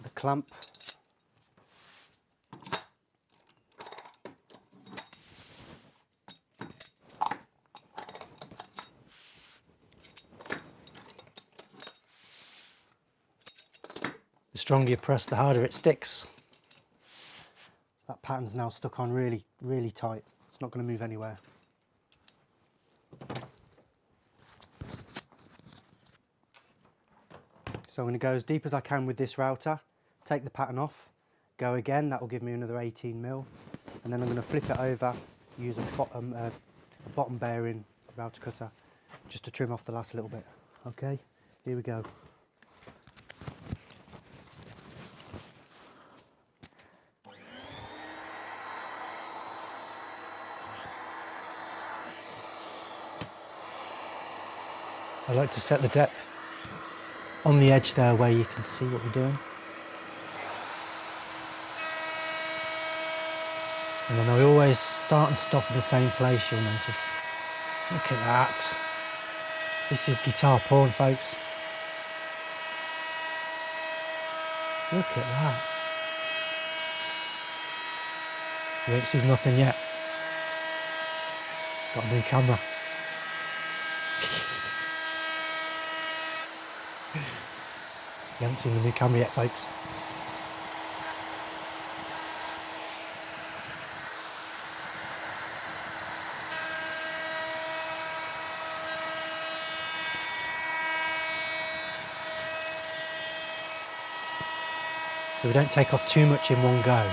The clamp. The stronger you press, the harder it sticks. That pattern's now stuck on really, really tight. It's not going to move anywhere. So I'm going to go as deep as I can with this router, take the pattern off, go again, that will give me another 18mm, and then I'm going to flip it over, use a bottom bearing router cutter just to trim off the last little bit. Okay, here we go. I like to set the depth on the edge there where you can see what we're doing. And then I always start and stop in the same place, you'll notice. Look at that. This is guitar porn, folks. Look at that. You ain't seen nothing yet. Got a new camera. You haven't seen the new camera yet, folks. So we don't take off too much in one go.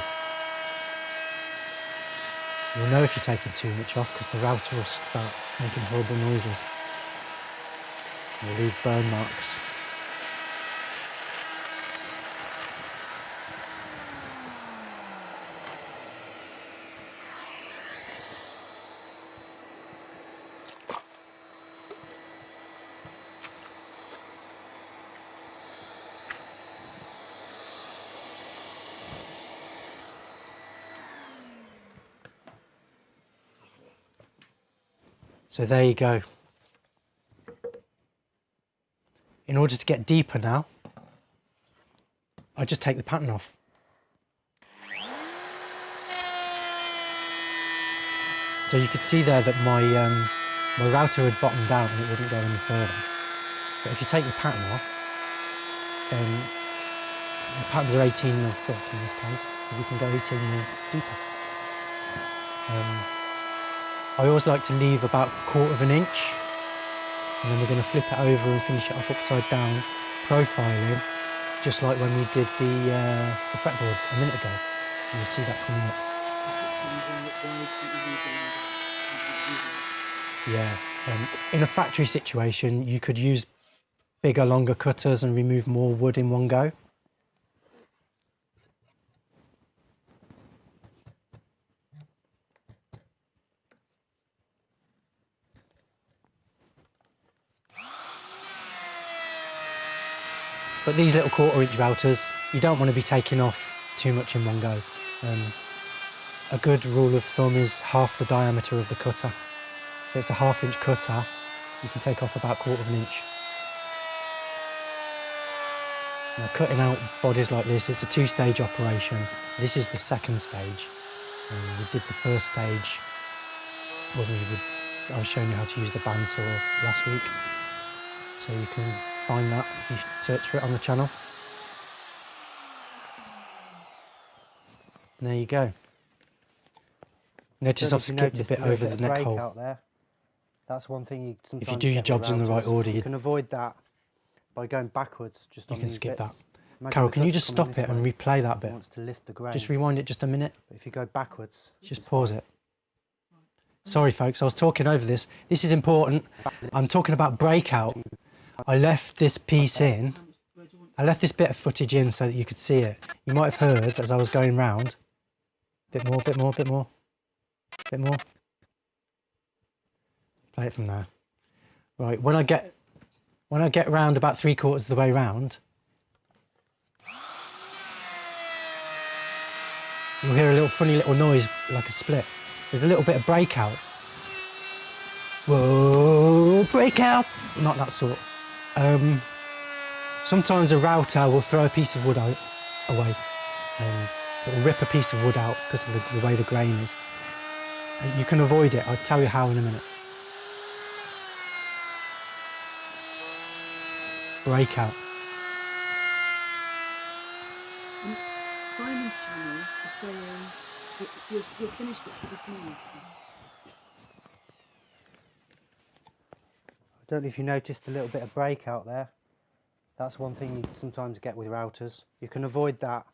You'll know if you're taking too much off because the router will start making horrible noises. You'll leave burn marks. So there you go. In order to get deeper now, I just take the pattern off. So you could see there that my router had bottomed out and it wouldn't go any further. But if you take the pattern off, then the patterns are 18 mil thick in this case, so we can go 18 mil deeper. I always like to leave about 1/4 inch, and then we're going to flip it over and finish it off upside down, profiling, just like when we did the fretboard a minute ago. And you see that coming up. Yeah, in a factory situation, you could use bigger, longer cutters and remove more wood in one go. But these little 1/4 inch routers, you don't want to be taking off too much in one go. A good rule of thumb is half the diameter of the cutter. So it's a 1/2 inch cutter, you can take off about 1/4 inch. Now cutting out bodies like this, it's a 2-stage operation. This is the 2nd stage. We did the 1st stage when I was showing you how to use the bandsaw last week. So you can find that if you search for it on the channel. And there you go. Notice I've skipped a bit over the neck hole. Out there. That's one thing you sometimes if you do your jobs in the right order, you can avoid that by going backwards. Just on you can these skip bits. that. Carol, can you just stop it and replay that bit? Wants to lift the grain. Just rewind it just a minute. But if you go backwards, just pause it. Sorry folks, I was talking over this. This is important. I'm talking about breakout. I left this piece in. I left this bit of footage in so that you could see it. You might have heard as I was going round. Bit more, bit more, bit more, bit more. Play it from there. Right, when I get round about 3/4 of the way round, you'll hear a little funny little noise like a split. There's a little bit of breakout. Whoa, breakout! Not that sort. Sometimes a router will throw a piece of wood away. It will rip a piece of wood out because of the way the grain is. And you can avoid it. I'll tell you how in a minute. Breakout. Simon's channel is saying you're finished it for this morning. I don't know if you noticed the little bit of breakout there. That's one thing you sometimes get with routers. You can avoid that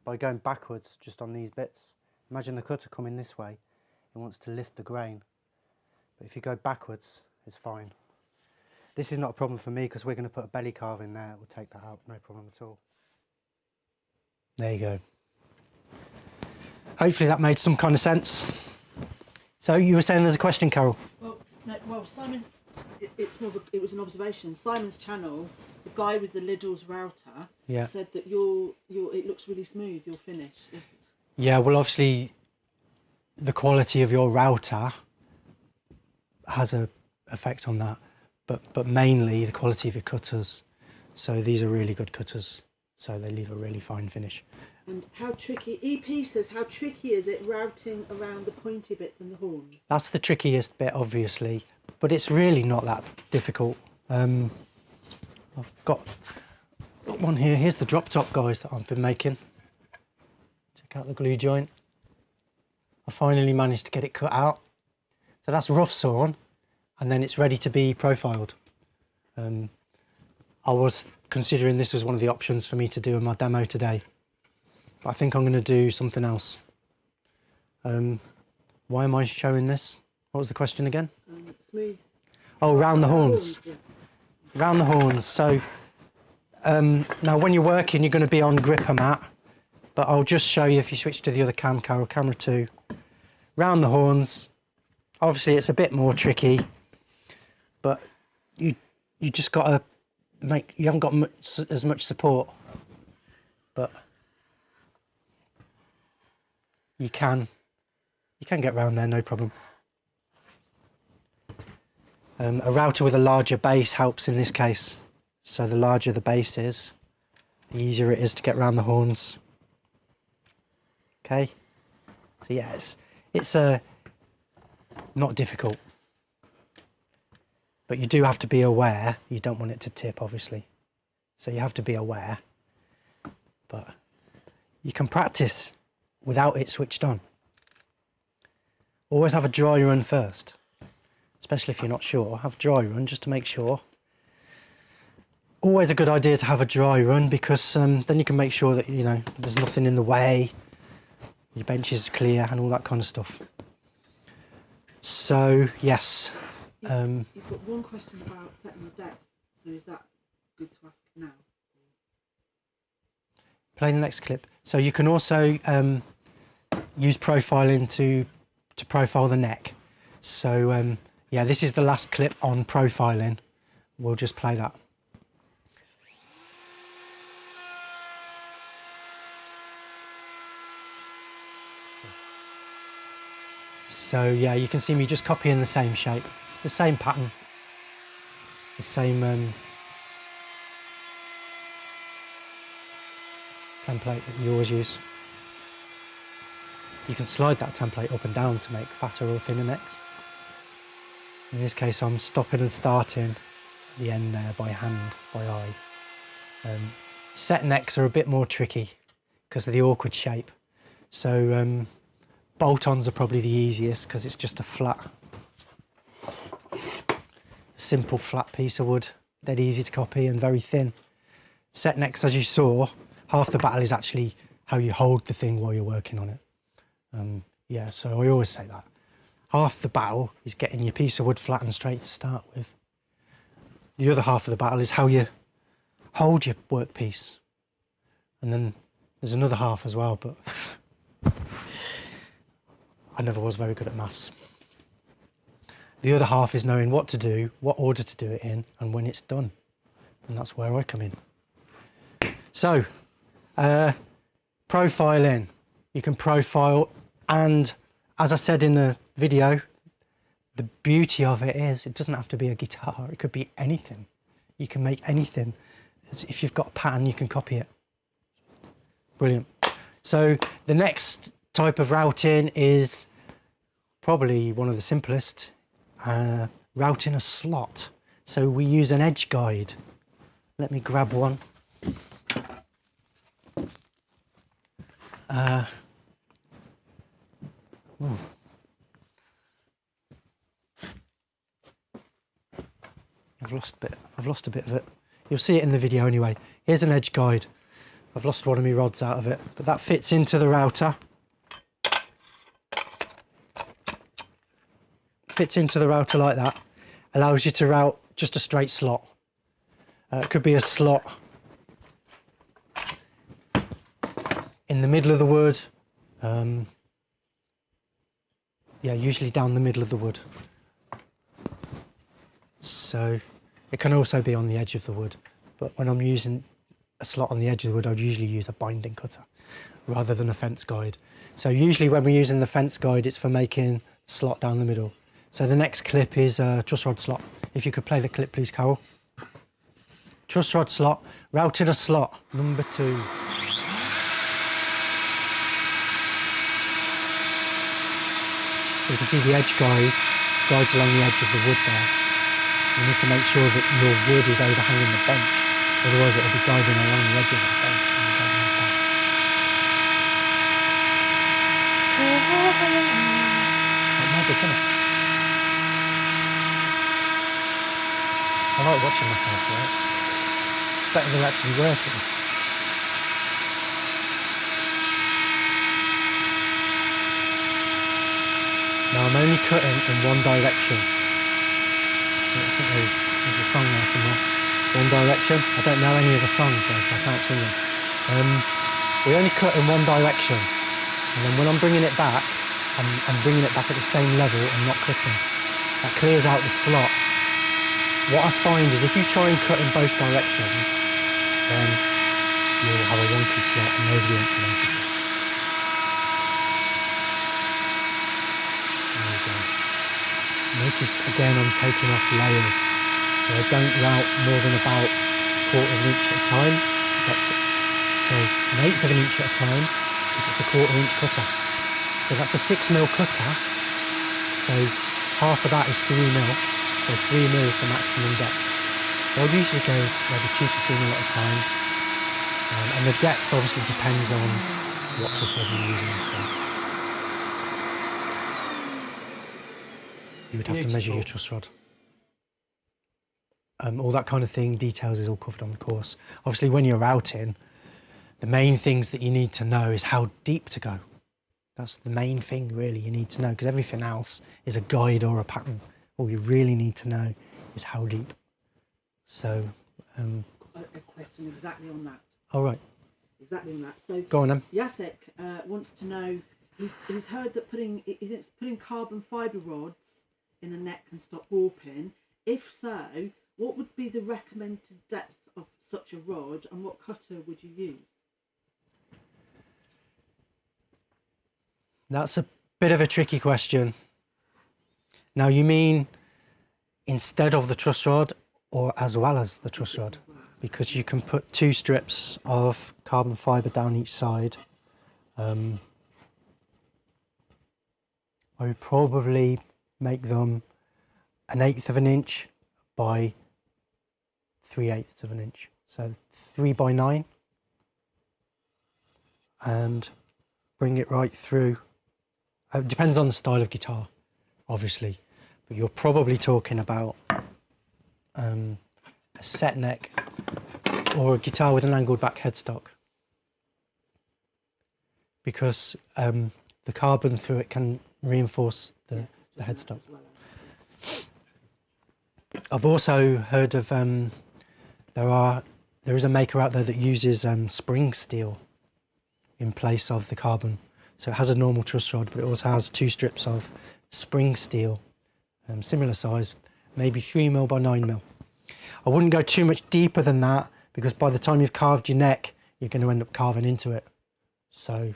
by going backwards just on these bits. Imagine the cutter coming this way. It wants to lift the grain. But if you go backwards, it's fine. This is not a problem for me because we're going to put a belly carve in there. We'll take that out, no problem at all. There you go. Hopefully that made some kind of sense. So you were saying there's a question, Carol? Well, no, Simon it's more of it was an observation. Simon's channel, the guy with the Lidl's router, Yeah. said that your it looks really smooth. Your finish. Yeah, well, obviously, the quality of your router has a effect on that, but mainly the quality of your cutters. So these are really good cutters, so they leave a really fine finish. And how tricky? EP says, how tricky is it routing around the pointy bits and the horns? That's the trickiest bit, obviously, but it's really not that difficult. I've got one here. Here's the drop top, guys, that I've been making. Check out the glue joint. I finally managed to get it cut out. So that's rough sawn, and then it's ready to be profiled. I was considering this as one of the options for me to do in my demo today, but I think I'm going to do something else. Why am I showing this? What was the question again? Smooth. Oh, round the horns. Yeah. Round the horns. So now when you're working, you're going to be on gripper mat, but I'll just show you if you switch to the other camera 2. Round the horns. Obviously, it's a bit more tricky, but you just got to you haven't got as much support, but you can get round there, no problem. A router with a larger base helps in this case. So the larger the base is, the easier it is to get round the horns. Okay, so yeah, it's not difficult, but you do have to be aware. You don't want it to tip, obviously, so you have to be aware, but you can practice without it switched on. Always have a dry run first, especially if you're not sure. Have a dry run just to make sure. Always a good idea to have a dry run, because then you can make sure that there's nothing in the way, your bench is clear and all that kind of stuff. So yes. You've got one question about setting the depth, so is that good to ask now? Play the next clip. So you can also use profiling to profile the neck. So yeah, this is the last clip on profiling. We'll just play that. So yeah, you can see me just copying the same shape. It's the same pattern, the same template that you always use. You can slide that template up and down to make fatter or thinner necks. In this case, I'm stopping and starting at the end there by hand, by eye. Set necks are a bit more tricky because of the awkward shape. So bolt-ons are probably the easiest because it's just a flat, simple flat piece of wood. Dead easy to copy and very thin. Set necks, as you saw, half the battle is actually how you hold the thing while you're working on it. Yeah, so I always say that. Half the battle is getting your piece of wood flat and straight to start with. The other half of the battle is how you hold your workpiece. And then there's another half as well, but I never was very good at maths. The other half is knowing what to do, what order to do it in, and when it's done. And that's where I come in. So, profiling. You can profile, and as I said in the video, the beauty of it is it doesn't have to be a guitar. It could be anything. You can make anything. If you've got a pattern, you can copy it. Brilliant. So the next type of routing is probably one of the simplest, routing a slot. So we use an edge guide. Let me grab one. I've lost a bit of it. You'll see it in the video anyway. Here's an edge guide. I've lost one of my rods out of it, but that fits into the router. Fits into the router like that. Allows you to route just a straight slot. It could be a slot in the middle of the wood. Yeah, usually down the middle of the wood. So it can also be on the edge of the wood, but when I'm using a slot on the edge of the wood, I'd usually use a binding cutter rather than a fence guide. So usually when we're using the fence guide, it's for making a slot down the middle. So the next clip is a truss rod slot. If you could play the clip, please, Carol. Truss rod slot, routed a slot, number 2. So you can see the edge guides along the edge of the wood there. You need to make sure that your wood is overhanging the bench, otherwise it'll be guiding along the edge of the bench. It's magic, isn't it? I like watching myself work. It's better than actually working. Now I'm only cutting in one direction. I think there's a song there somewhere. One Direction. I don't know any of the songs though, so I can't sing them. We only cut in one direction, and then when I'm bringing it back, I'm bringing it back at the same level and not cutting. That clears out the slot. What I find is if you try and cut in both directions, then you'll have a wonky slot and nobody wants a wonky slot. There we go. Notice again I'm taking off layers, so I don't route more than about 1/4 of an inch at a time. So 1/8 of an inch at a time if it's a 1/4 inch cutter. So that's a 6mm cutter, so half of that is 3mm, so 3mm is the maximum depth. So I'll usually go maybe 2 to 3mm at a time, and the depth obviously depends on what truss rod you're using. So you would have to measure your truss rod. All that kind of thing, details is all covered on the course. Obviously when you're routing, the main things that you need to know is how deep to go. That's the main thing really you need to know, because everything else is a guide or a pattern. All you really need to know is how deep. So, a question exactly on that. all right, Exactly on that. So go on then. Jacek wants to know, he's heard that putting carbon fibre rods in a net can stop warping. If so, what would be the recommended depth of such a rod, and what cutter would you use? That's a bit of a tricky question. Now you mean instead of the truss rod or as well as the truss rod? Because you can put 2 strips of carbon fibre down each side. I would probably make them 1/8 of an inch by 3/8 of an inch. So 3 by 9. And bring it right through. It depends on the style of guitar, obviously, but you're probably talking about a set neck or a guitar with an angled back headstock, because the carbon through it can reinforce the headstock. I've also heard of there is a maker out there that uses spring steel in place of the carbon. So it has a normal truss rod, but it also has 2 strips of spring steel, similar size, maybe 3mm by 9mm. I wouldn't go too much deeper than that, because by the time you've carved your neck, you're going to end up carving into it. So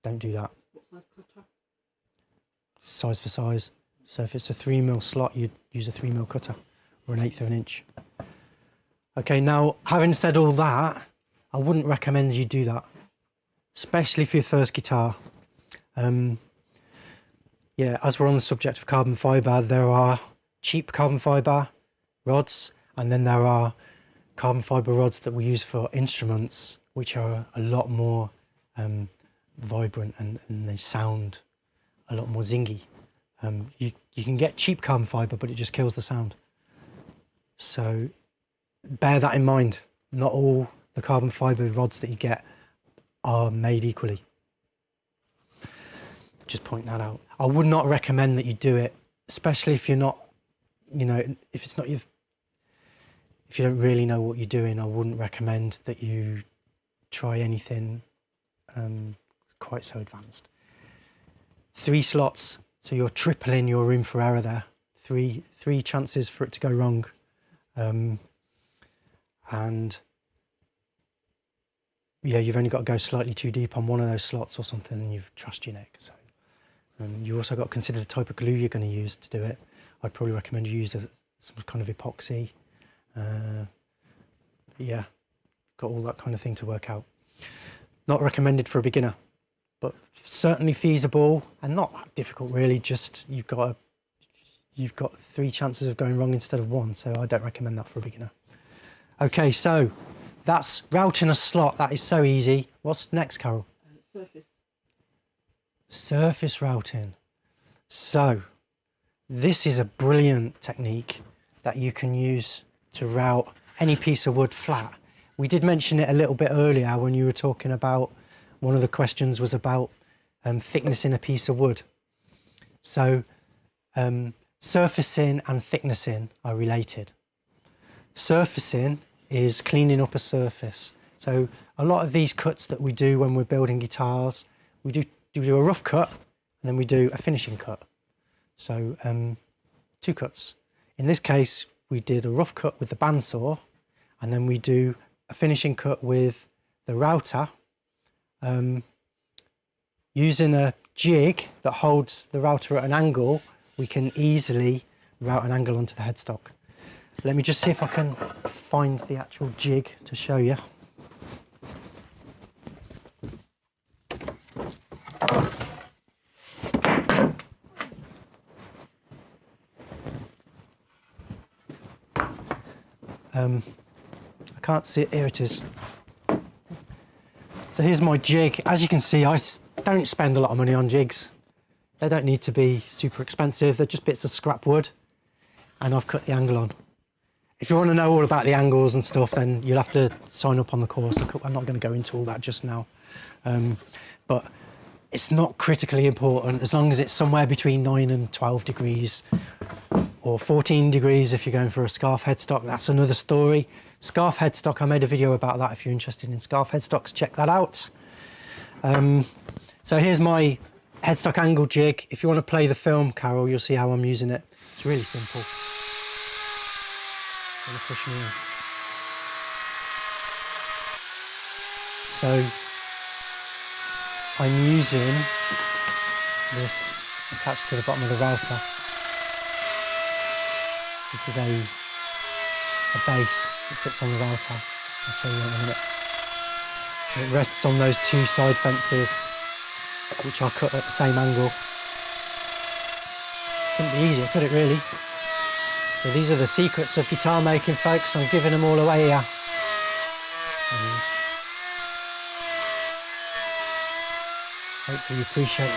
don't do that. What size cutter? Size for size. So if it's a 3mm slot, you'd use a 3mm cutter or 1/8 of an inch. Okay, now having said all that, I wouldn't recommend you do that, especially for your first guitar. Yeah, as we're on the subject of carbon fibre, there are cheap carbon fibre rods, and then there are carbon fibre rods that we use for instruments, which are a lot more vibrant and they sound a lot more zingy. You can get cheap carbon fibre, but it just kills the sound. So bear that in mind. Not all the carbon fibre rods that you get are made equally. Just point that out. I would not recommend that you do it, especially if you're not, if you don't really know what you're doing. I wouldn't recommend that you try anything quite so advanced. 3 slots, so you're tripling your room for error there. three chances for it to go wrong. And yeah, you've only got to go slightly too deep on one of those slots or something and you've trashed your neck. So you also got to consider the type of glue you're going to use to do it. I'd probably recommend you use some kind of epoxy. Yeah, got all that kind of thing to work out. Not recommended for a beginner, but certainly feasible and not difficult really. Just you've got 3 chances of going wrong instead of 1, so I don't recommend that for a beginner. Okay, so that's routing a slot. That is so easy. What's next, Carol? Surface. Surface routing. So this is a brilliant technique that you can use to route any piece of wood flat. We did mention it a little bit earlier when you were talking about, one of the questions was about thicknessing a piece of wood. So surfacing and thicknessing are related. Surfacing is cleaning up a surface. So a lot of these cuts that we do when we're building guitars, we do a rough cut and then we do a finishing cut. So 2 cuts. In this case, we did a rough cut with the bandsaw and then we do a finishing cut with the router, using a jig that holds the router at an angle. We can easily route an angle onto the headstock. Let me just see if I can find the actual jig to show you. I can't see it, here it is. So here's my jig. As you can see, I don't spend a lot of money on jigs. They don't need to be super expensive. They're just bits of scrap wood and I've cut the angle on. If you want to know all about the angles and stuff, then you'll have to sign up on the course. I'm not going to go into all that just now. But it's not critically important as long as it's somewhere between 9 and 12 degrees or 14 degrees if you're going for a scarf headstock. That's another story. Scarf headstock, I made a video about that. If you're interested in scarf headstocks, check that out. So here's my headstock angle jig. If you want to play the film, Carol, you'll see how I'm using it. It's really simple. I'm gonna push me in. So I'm using this attached to the bottom of the router. This is a base that fits on the router. I'll show you in a minute. It rests on those 2 side fences, which are cut at the same angle. Couldn't be easier, could it really? So these are the secrets of guitar making, folks. I'm giving them all away here. Hopefully you appreciate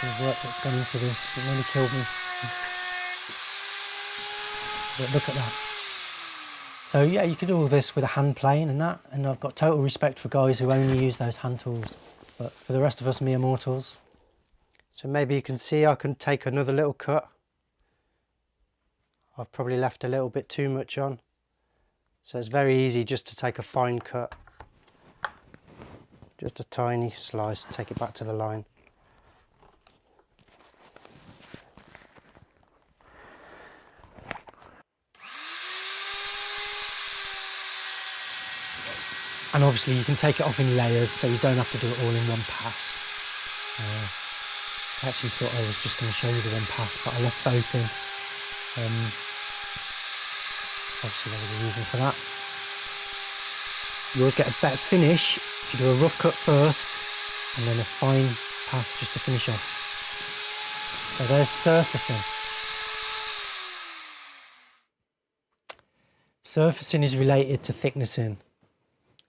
the work that's gone into this. It nearly killed me. But look at that. So yeah, you could do all this with a hand plane and that, and I've got total respect for guys who only use those hand tools. But for the rest of us mere mortals. So maybe you can see I can take another little cut. I've probably left a little bit too much on. So it's very easy just to take a fine cut. Just a tiny slice, take it back to the line. And obviously you can take it off in layers, so you don't have to do it all in one pass. I actually thought I was just going to show you the one pass, but I left both in. Obviously there was a reason for that. You always get a better finish if you do a rough cut first, and then a fine pass just to finish off. So there's surfacing. Surfacing is related to thicknessing.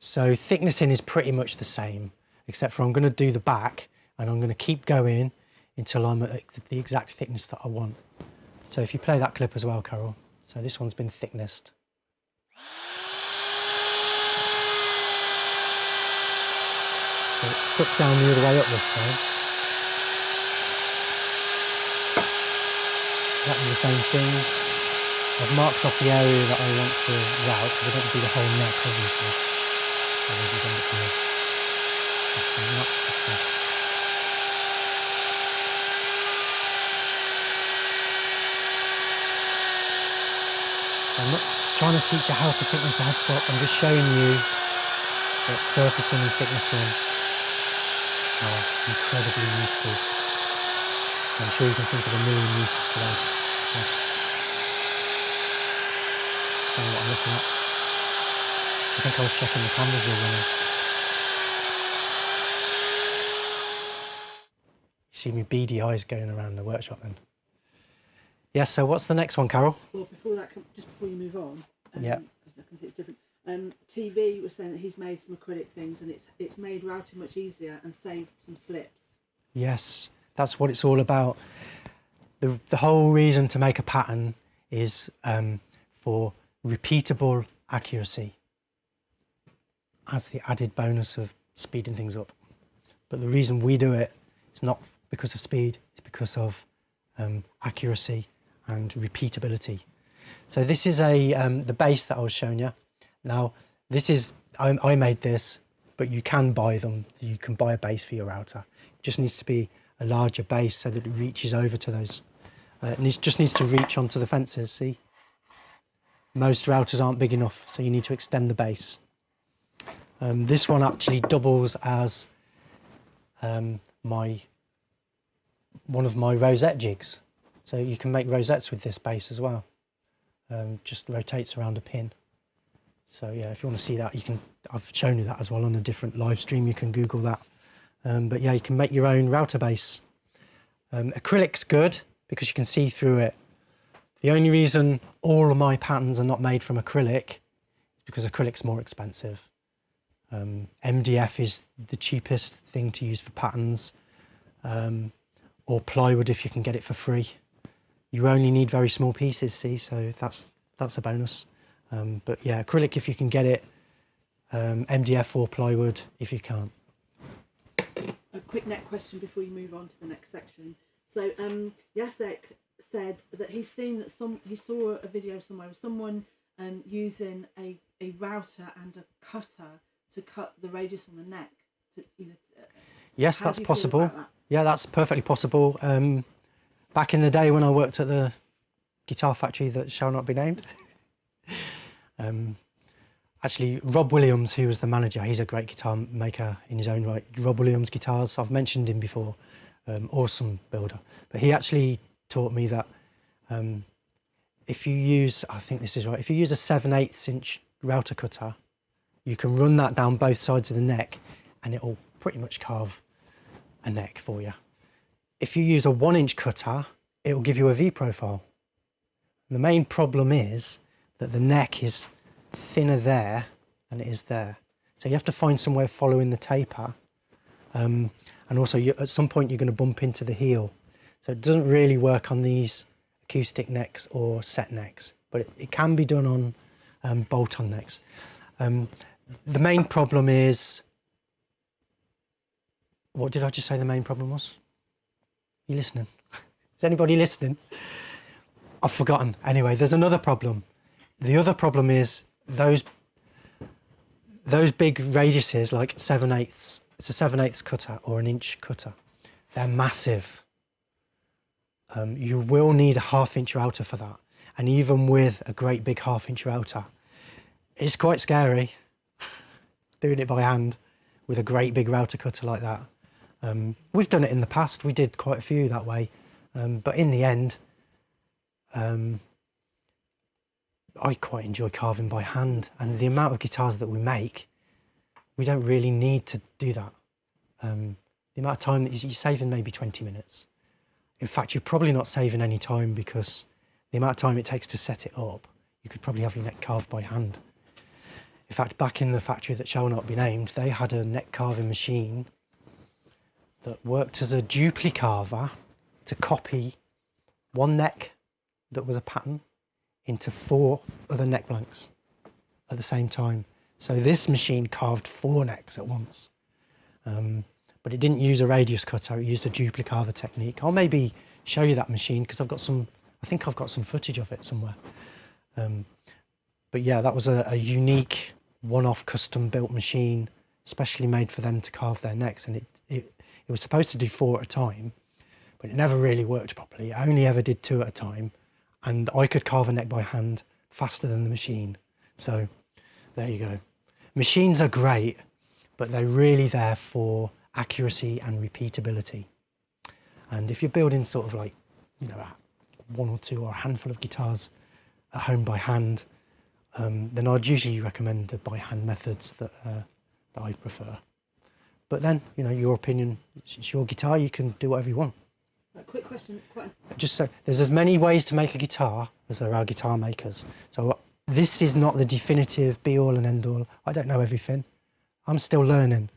So thicknessing is pretty much the same, except for I'm going to do the back and I'm going to keep going until I'm at the exact thickness that I want. So if you play that clip as well, Carol. So this one's been thicknessed. So it's stuck down the other way up this time. Exactly the same thing. I've marked off the area that I want to route, because I don't do the whole neck, obviously. trying to teach you how to thickness a headstock. I'm just showing you that surfacing and thicknessing are incredibly useful. I'm sure you can think of a million uses for those. That's what I'm looking at. I think I was checking the cameras were running. You see me beady eyes going around the workshop then. Yes, so what's the next one, Carol? Well, before that, just before you move on, Yeah. because I can see it's different. TV was saying that he's made some acrylic things, and it's made routing much easier and saved some slips. Yes, that's what it's all about. The whole reason to make a pattern is for repeatable accuracy, as the added bonus of speeding things up. But the reason we do it is not because of speed, it's because of accuracy and repeatability. So this is the base that I was showing you. Now this is, I made this, but you can buy them. You can buy a base for your router. It just needs to be a larger base so that it reaches over to those. It just needs to reach onto the fences, see? Most routers aren't big enough, so you need to extend the base. This one actually doubles as one of my rosette jigs. So you can make rosettes with this base as well. Just rotates around a pin. So yeah, if you want to see that, you can. I've shown you that as well on a different live stream. You can Google that. But yeah, you can make your own router base. Acrylic's good because you can see through it. The only reason all of my patterns are not made from acrylic is because acrylic's more expensive. MDF is the cheapest thing to use for patterns, or plywood if you can get it for free. You only need very small pieces, see, so that's a bonus. But yeah, acrylic if you can get it, MDF or plywood if you can't. A quick neck question before you move on to the next section. So Jacek said that he's seen that he saw a video somewhere of someone using a router and a cutter to cut the radius on the neck. Yes, that's possible. That? Yeah, that's perfectly possible. Back in the day when I worked at the guitar factory that shall not be named, actually Rob Williams, who was the manager, he's a great guitar maker in his own right. Rob Williams guitars, I've mentioned him before, awesome builder. But he actually taught me that if you use, I think this is right, if you use a 7/8 inch router cutter, you can run that down both sides of the neck and it'll pretty much carve a neck for you. If you use a 1-inch cutter, it'll give you a V profile. The main problem is that the neck is thinner there than it is there. So you have to find somewhere following the taper. And also at some point you're going to bump into the heel. So it doesn't really work on these acoustic necks or set necks, but it can be done on bolt-on necks. The main problem is, what did I just say the main problem was? You listening? Is anybody listening? I've forgotten. Anyway, there's another problem. The other problem is those big radiuses, like 7/8, it's a 7/8 cutter or an inch cutter. They're massive. You will need a 1/2-inch router for that. And even with a great big 1/2-inch router, it's quite scary doing it by hand with a great big router cutter like that. We've done it in the past. We did quite a few that way. But in the end, I quite enjoy carving by hand, and the amount of guitars that we make, we don't really need to do that. The amount of time that you're saving, maybe 20 minutes. In fact, you're probably not saving any time because the amount of time it takes to set it up, you could probably have your neck carved by hand. In fact, back in the factory that shall not be named, they had a neck carving machine that worked as a duplicarver to copy one neck that was a pattern into 4 other neck blanks at the same time. So this machine carved 4 necks at once. But it didn't use a radius cutter, it used a duplicarver technique. I'll maybe show you that machine because I think I've got some footage of it somewhere. But yeah, that was a unique one-off custom built machine, specially made for them to carve their necks. And it was supposed to do 4 at a time, but it never really worked properly. It only ever did 2 at a time. And I could carve a neck by hand, faster than the machine. So there you go. Machines are great, but they're really there for accuracy and repeatability. And if you're building sort of like, you know, one or two or a handful of guitars at home by hand, then I'd usually recommend the by hand methods that I prefer. But then, you know, your opinion, it's your guitar, you can do whatever you want. A quick question. Just so, there's as many ways to make a guitar as there are guitar makers. So this is not the definitive be all and end all. I don't know everything. I'm still learning.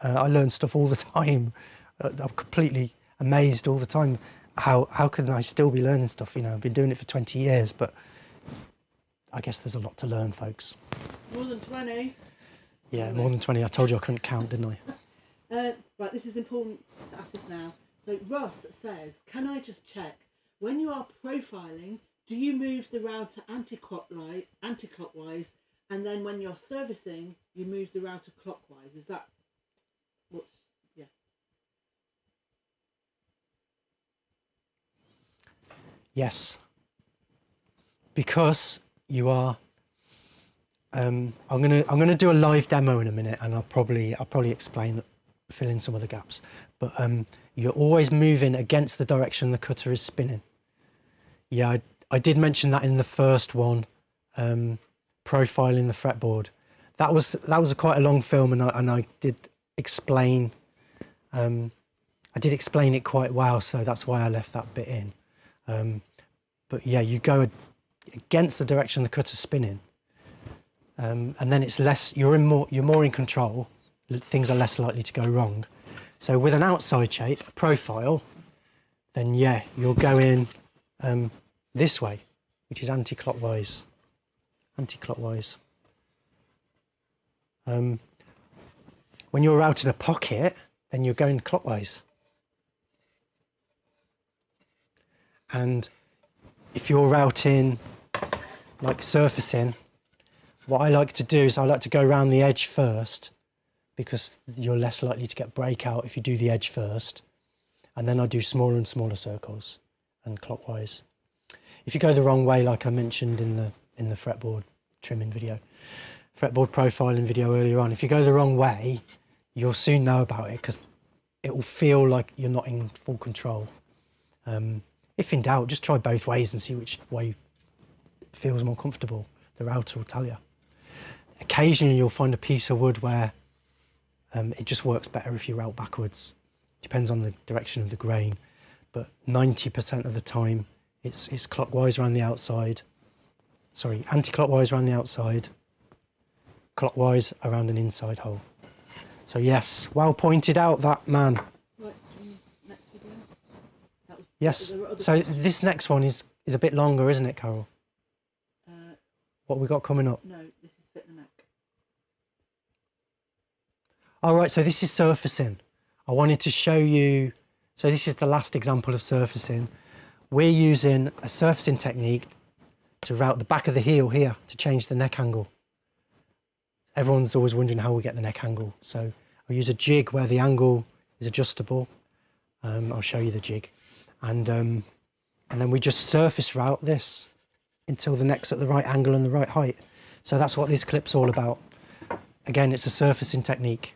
I learn stuff all the time. I'm completely amazed all the time. How can I still be learning stuff? You know, I've been doing it for 20 years, but I guess there's a lot to learn, folks. More than 20? Yeah, more than 20. I told you I couldn't count, didn't I? Right, this is important to ask this now. So Ross says, can I just check, when you are profiling, do you move the router anti-clockwise, and then when you're servicing, you move the router clockwise? Is that what's, yeah. Yes. Because you are, I'm gonna do a live demo in a minute, and I'll probably explain, fill in some of the gaps. But you're always moving against the direction the cutter is spinning. Yeah, I did mention that in the first one, profiling the fretboard. That was quite a long film, and I did explain. I did explain it quite well, so that's why I left that bit in. But yeah, you go against the direction the cutter's spinning, and then it's less. You're more in control. Things are less likely to go wrong. So with an outside shape, a profile, then yeah, you're going this way, which is anti-clockwise. Anti-clockwise. When you're out in a pocket, then you're going clockwise. And if you're routing, like surfacing, what I like to do is I like to go around the edge first, because you're less likely to get breakout if you do the edge first. And then I do smaller and smaller circles and clockwise. If you go the wrong way, like I mentioned in the fretboard trimming video, fretboard profiling video earlier on, if you go the wrong way, you'll soon know about it, because it will feel like you're not in full control. If in doubt, just try both ways and see which way feels more comfortable. The router will tell you. Occasionally you'll find a piece of wood where it just works better if you route backwards. Depends on the direction of the grain, but 90% of the time it's clockwise around the outside. Sorry, anti-clockwise around the outside, clockwise around an inside hole. So yes, well pointed out, that man. Right, next video. Yes, so this next one is a bit longer, isn't it, Carol? What we got coming up? No, this is fit the neck. All right, so this is surfacing. I wanted to show you, so this is the last example of surfacing. We're using a surfacing technique to route the back of the heel here to change the neck angle. Everyone's always wondering how we get the neck angle. So I'll use a jig where the angle is adjustable. I'll show you the jig. And then we just surface route this until the neck's at the right angle and the right height. So that's what this clip's all about. Again, it's a surfacing technique.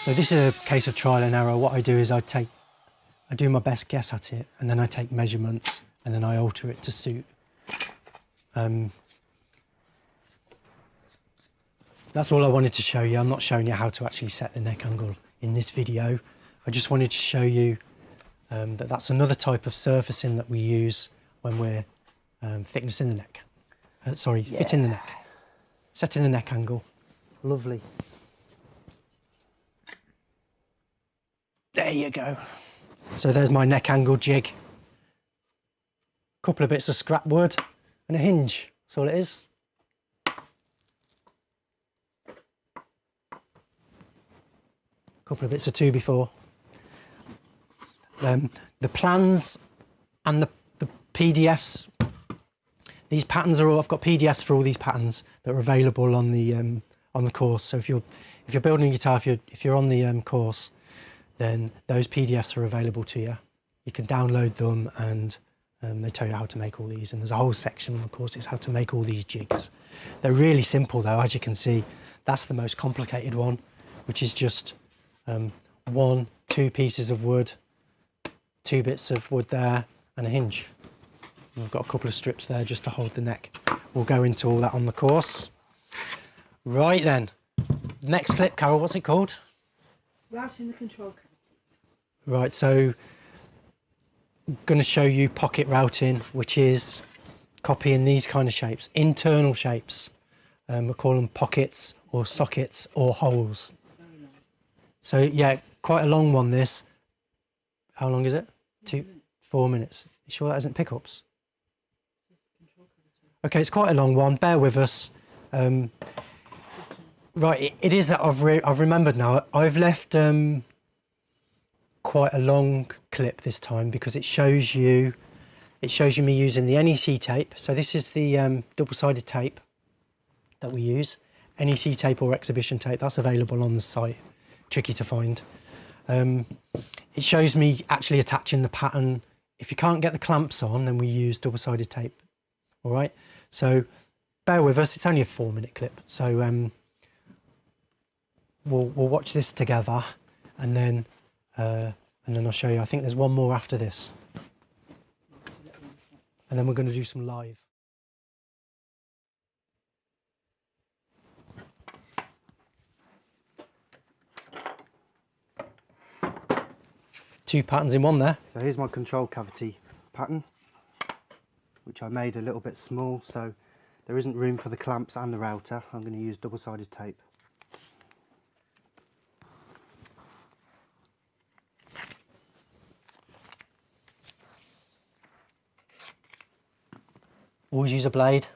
So this is a case of trial and error. What I do is I do my best guess at it, and then I take measurements, and then I alter it to suit. That's all I wanted to show you. I'm not showing you how to actually set the neck angle in this video. I just wanted to show you that that's another type of surfacing that we use when we're thickness in the neck. Fit in the neck. Setting the neck angle. Lovely. There you go. So there's my neck angle jig. A couple of bits of scrap wood and a hinge. That's all it is. A couple of bits of 2x4. The plans and the PDFs, these patterns are all, I've got PDFs for all these patterns that are available on the course. So if you're building a guitar, if you're on the course, then those PDFs are available to you. You can download them, and they tell you how to make all these. And there's a whole section on the course, it's how to make all these jigs. They're really simple though, as you can see. That's the most complicated one, which is just 2 pieces of wood, 2 bits of wood there, and a hinge. And I've got a couple of strips there just to hold the neck. We'll go into all that on the course. Right then, next clip, Carol, what's it called? Routing the control cavity. Right, so I'm going to show you pocket routing, which is copying these kind of shapes, internal shapes. We call them pockets or sockets or holes. So yeah, quite a long one this. How long is it? 4 minutes. You sure that isn't pickups? Okay, it's quite a long one, bear with us. Right, it is that I've remembered now. I've left quite a long clip this time because it shows you me using the NEC tape. So this is the double-sided tape that we use. NEC tape or exhibition tape, that's available on the site. Tricky to find. It shows me actually attaching the pattern. If you can't get the clamps on, then we use double-sided tape. All right, so bear with us. It's only a 4-minute clip, so we'll watch this together, and then I'll show you. I think there's one more after this, and then we're going to do some live. Two patterns in one there. So here's my control cavity pattern, which I made a little bit small, so there isn't room for the clamps and the router. I'm going to use double-sided tape. Always use a blade.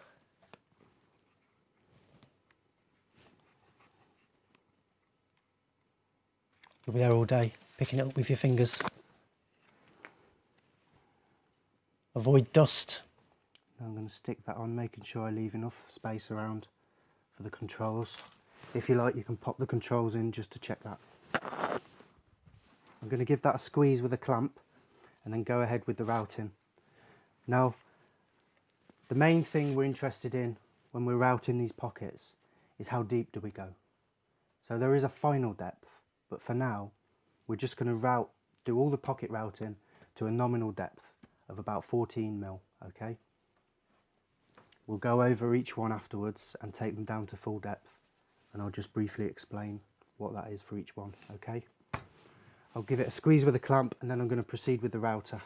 You'll be there all day, picking it up with your fingers. Avoid dust. I'm going to stick that on, making sure I leave enough space around for the controls. If you like, you can pop the controls in just to check that. I'm going to give that a squeeze with a clamp and then go ahead with the routing. Now, the main thing we're interested in when we're routing these pockets is how deep do we go. So there is a final depth, but for now we're just going to do all the pocket routing to a nominal depth of about 14 mil, okay? We'll go over each one afterwards and take them down to full depth, and I'll just briefly explain what that is for each one, okay? I'll give it a squeeze with a clamp, and then I'm going to proceed with the router.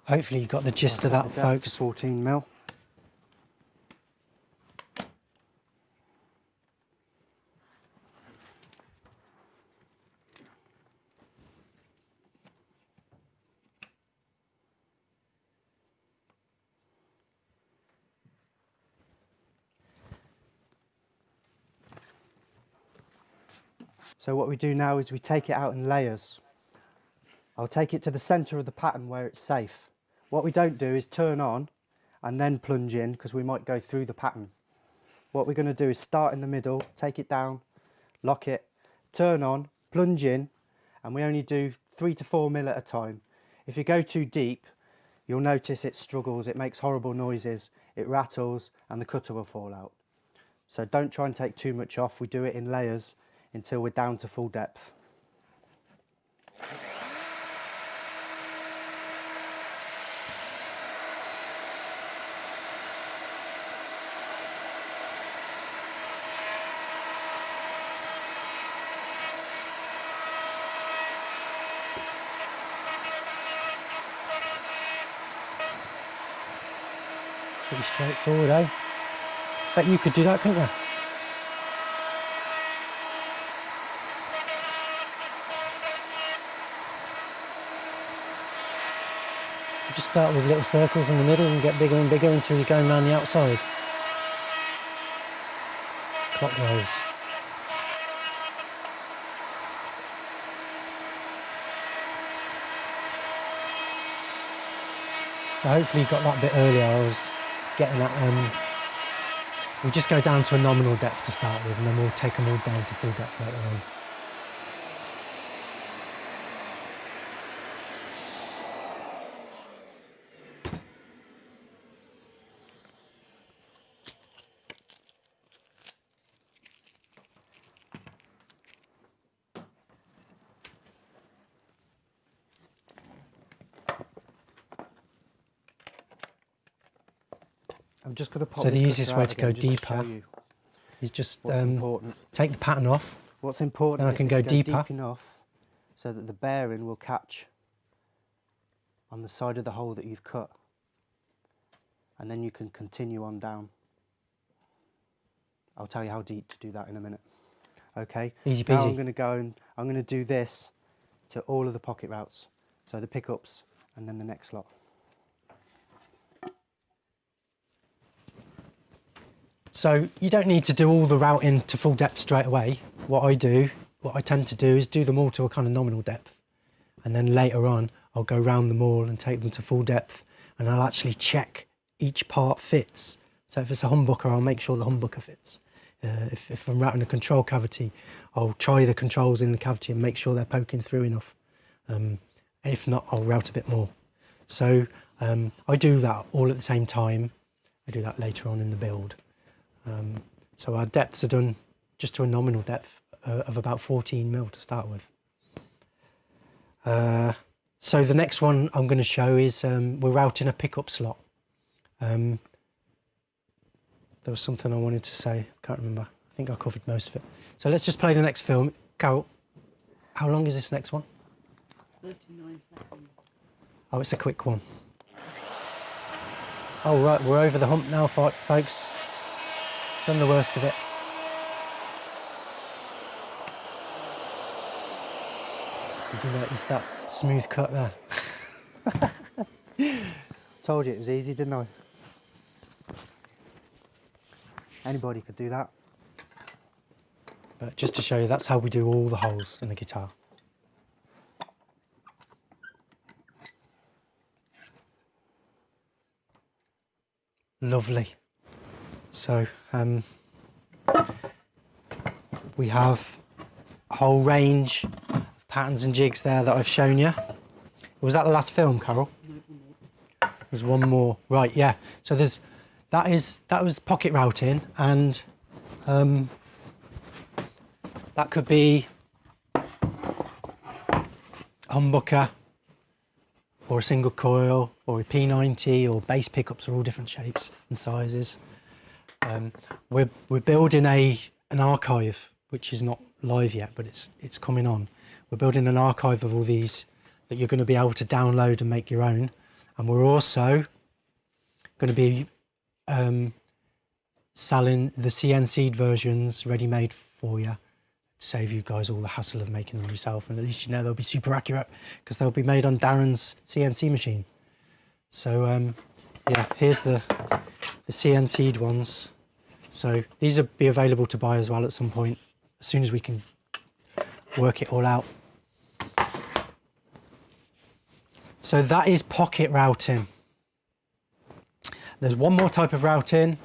Hopefully you got the gist of that, folks. 14 mil. So what we do now is we take it out in layers. I'll take it to the centre of the pattern where it's safe. What we don't do is turn on and then plunge in, because we might go through the pattern. What we're going to do is start in the middle, take it down, lock it, turn on, plunge in, and we only do 3 to 4 mil at a time. If you go too deep, you'll notice it struggles, it makes horrible noises, it rattles, and the cutter will fall out. So don't try and take too much off. We do it in layers until we're down to full depth. Pretty straightforward, eh? Bet you could do that, couldn't you? You just start with little circles in the middle and get bigger and bigger until you're going around the outside. Clockwise. So hopefully you got that bit earlier. I was getting at, we'll just go down to a nominal depth to start with, and then we'll take them all down to full depth later on. I'm just going to pop So this the cutter easiest out way to go again just deeper show you is just what's important. take the pattern off. What's important Then I is can that go you deeper. deep enough so that the bearing will catch on the side of the hole that you've cut, and then you can continue on down. I'll tell you how deep to do that in a minute. Okay. Easy Now peasy. I'm going to go and I'm going to do this to all of the pocket routes, so the pickups and then the next lot. So you don't need to do all the routing to full depth straight away. What I tend to do is do them all to a kind of nominal depth. And then later on, I'll go round them all and take them to full depth. And I'll actually check each part fits. So if it's a humbucker, I'll make sure the humbucker fits. If I'm routing a control cavity, I'll try the controls in the cavity and make sure they're poking through enough. If not, I'll route a bit more. So I do that all at the same time. I do that later on in the build. So our depths are done just to a nominal depth of about 14 mil to start with. So the next one I'm going to show is we're routing a pickup slot. There was something I wanted to say, I can't remember. I think I covered most of it. So let's just play the next film. Carol, how long is this next one? 39 seconds. Oh, it's a quick one. Oh right, we're over the hump now, folks. Done the worst of it. Did you notice that smooth cut there? Told you it was easy, didn't I? Anybody could do that. But just to show you, that's how we do all the holes in the guitar. Lovely. So we have a whole range of patterns and jigs there that I've shown you. Was that the last film, Carol? No, There's one more. Right, yeah. So that was pocket routing, and that could be humbucker, or a single coil, or a P90, or bass pickups are all different shapes and sizes. We're building an archive, which is not live yet, but it's coming on. We're building an archive of all these that you're going to be able to download and make your own. And we're also going to be selling the CNC'd versions ready-made for you, to save you guys all the hassle of making them yourself. And at least you know they'll be super accurate because they'll be made on Darren's CNC machine. So yeah, here's the CNC'd ones. So these will be available to buy as well at some point, as soon as we can work it all out. So that is pocket routing. There's one more type of routing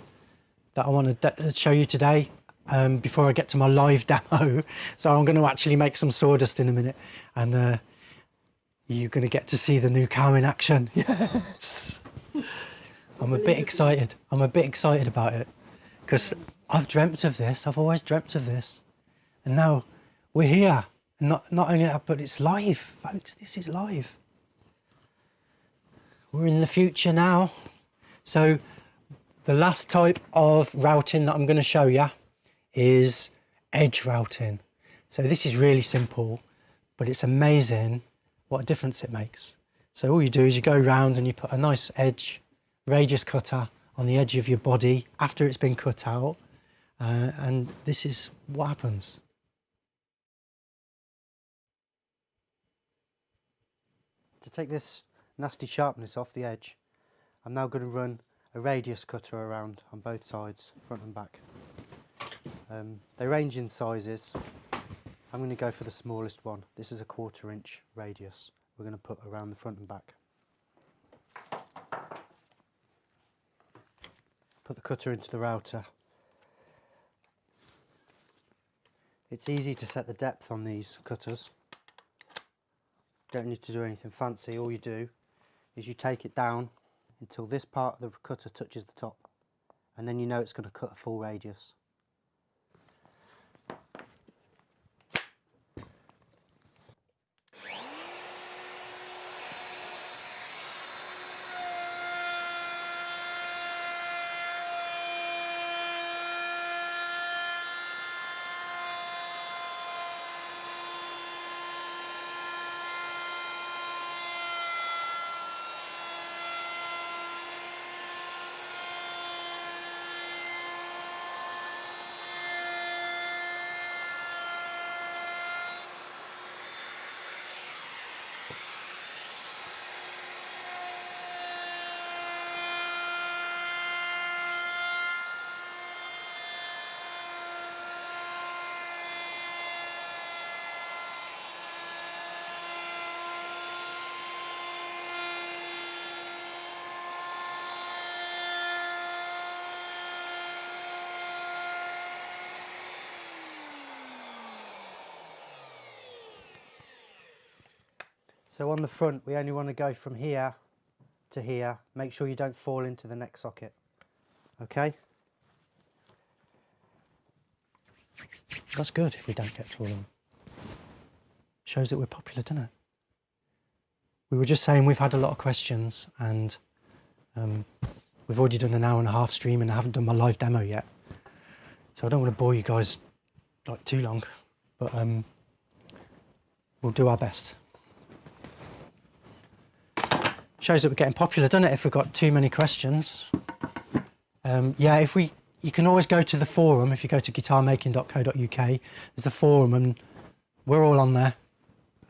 that I want to show you today before I get to my live demo. So I'm going to actually make some sawdust in a minute, and you're going to get to see the new cow in action. Yes! I'm a bit excited. I'm a bit excited about it because I've dreamt of this. I've always dreamt of this. And now we're here. And not only that, but it's live, folks. This is live. We're in the future now. So the last type of routing that I'm going to show you is edge routing. So this is really simple, but it's amazing what a difference it makes. So all you do is you go around and you put a nice edge radius cutter on the edge of your body after it's been cut out, and this is what happens. To take this nasty sharpness off the edge. I'm now going to run a radius cutter around on both sides, front and back. They range in sizes. I'm going to go for the smallest one. This is a 1/4 inch radius we're going to put around the front and back. Put the cutter into the router. It's easy to set the depth on these cutters. Don't need to do anything fancy. All you do is you take it down until this part of the cutter touches the top, and then you know it's going to cut a full radius. So on the front, we only want to go from here to here. Make sure you don't fall into the neck socket. Okay? That's good if we don't get to all of them. Shows that we're popular, doesn't it? We were just saying we've had a lot of questions, and we've already done an 1.5 hour stream and I haven't done my live demo yet. So I don't want to bore you guys like too long, but we'll do our best. Shows that we're getting popular, doesn't it, if we've got too many questions. Yeah, you can always go to the forum. If you go to guitarmaking.co.uk, there's a forum and we're all on there,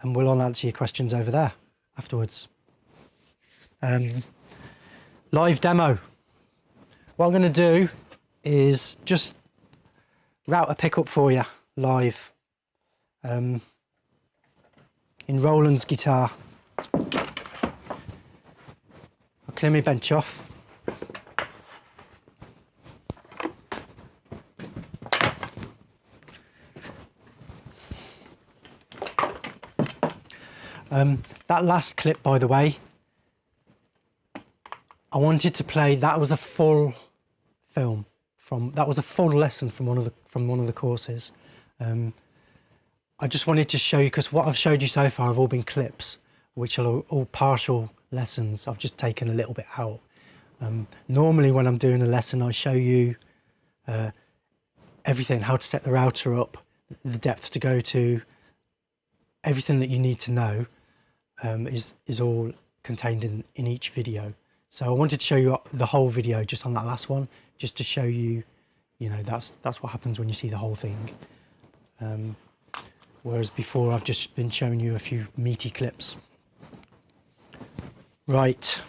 and we'll all answer your questions over there afterwards. Live demo. What I'm going to do is just route a pickup for you live in Roland's guitar. I'll clear my bench off. That last clip, by the way, I wanted to play. That was a full film that was a full lesson from one of the courses. I just wanted to show you, because what I've showed you so far have all been clips, which are all partial lessons. I've just taken a little bit out. Normally when I'm doing a lesson, I show you everything, how to set the router up, the depth to go to, everything that you need to know is all contained in each video. So I wanted to show you the whole video just on that last one, just to show you, that's what happens when you see the whole thing. Whereas before I've just been showing you a few meaty clips. Right.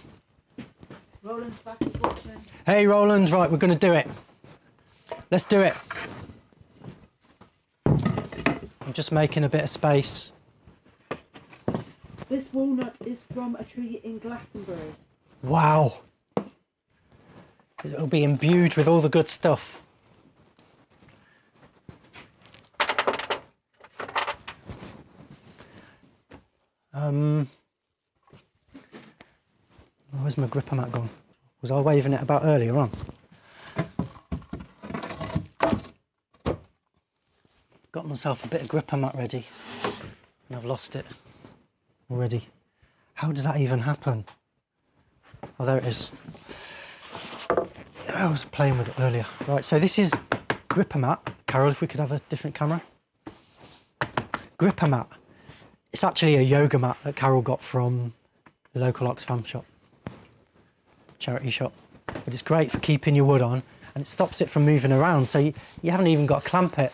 Roland's back, he's watching. Hey Roland, right, we're going to do it. Let's do it. I'm just making a bit of space. This walnut is from a tree in Glastonbury. Wow. It'll be imbued with all the good stuff. Where's my gripper mat gone? Was I waving it about earlier on? Got myself a bit of gripper mat ready and I've lost it already. How does that even happen? Oh, there it is. I was playing with it earlier. Right, so this is gripper mat. Carol, if we could have a different camera. Gripper mat. It's actually a yoga mat that Carol got from the local Oxfam shop, charity shop. But it's great for keeping your wood on, and it stops it from moving around, so you haven't even got to clamp it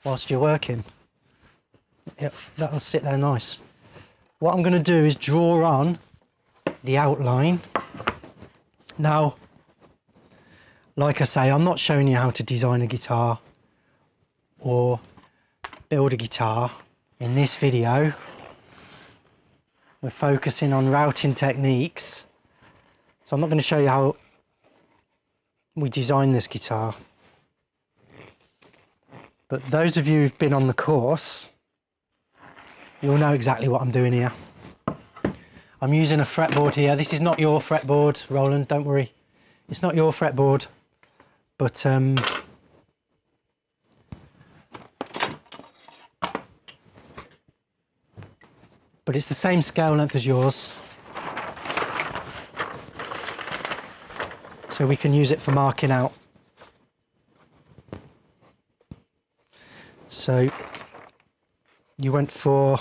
whilst you're working. That'll sit there nice. What I'm going to do is draw on the outline. Now, like I say, I'm not showing you how to design a guitar or build a guitar in this video. We're focusing on routing techniques. So I'm not going to show you how we design this guitar. But those of you who've been on the course, you'll know exactly what I'm doing here. I'm using a fretboard here. This is not your fretboard, Roland, don't worry. It's not your fretboard, but it's the same scale length as yours. So we can use it for marking out. So you went for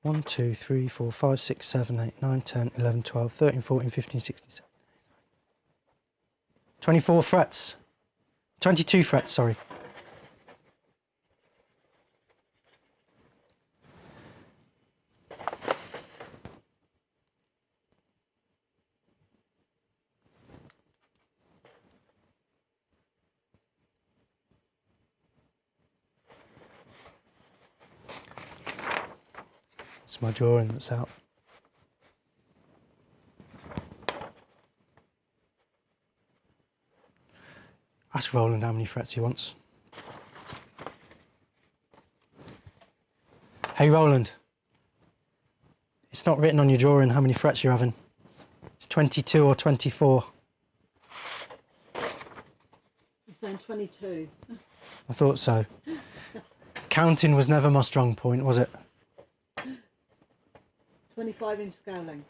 1, 2, 3, 4, 5, 6, 7, 8, 9, 10, 11, 12, 13, 14, 15, 16, 17, 24 frets. 22 frets, sorry. It's my drawing that's out. Ask Roland how many frets he wants. Hey Roland, it's not written on your drawing how many frets you're having. It's 22 or 24. You're saying 22. I thought so. Counting was never my strong point, was it? 25-inch scale length.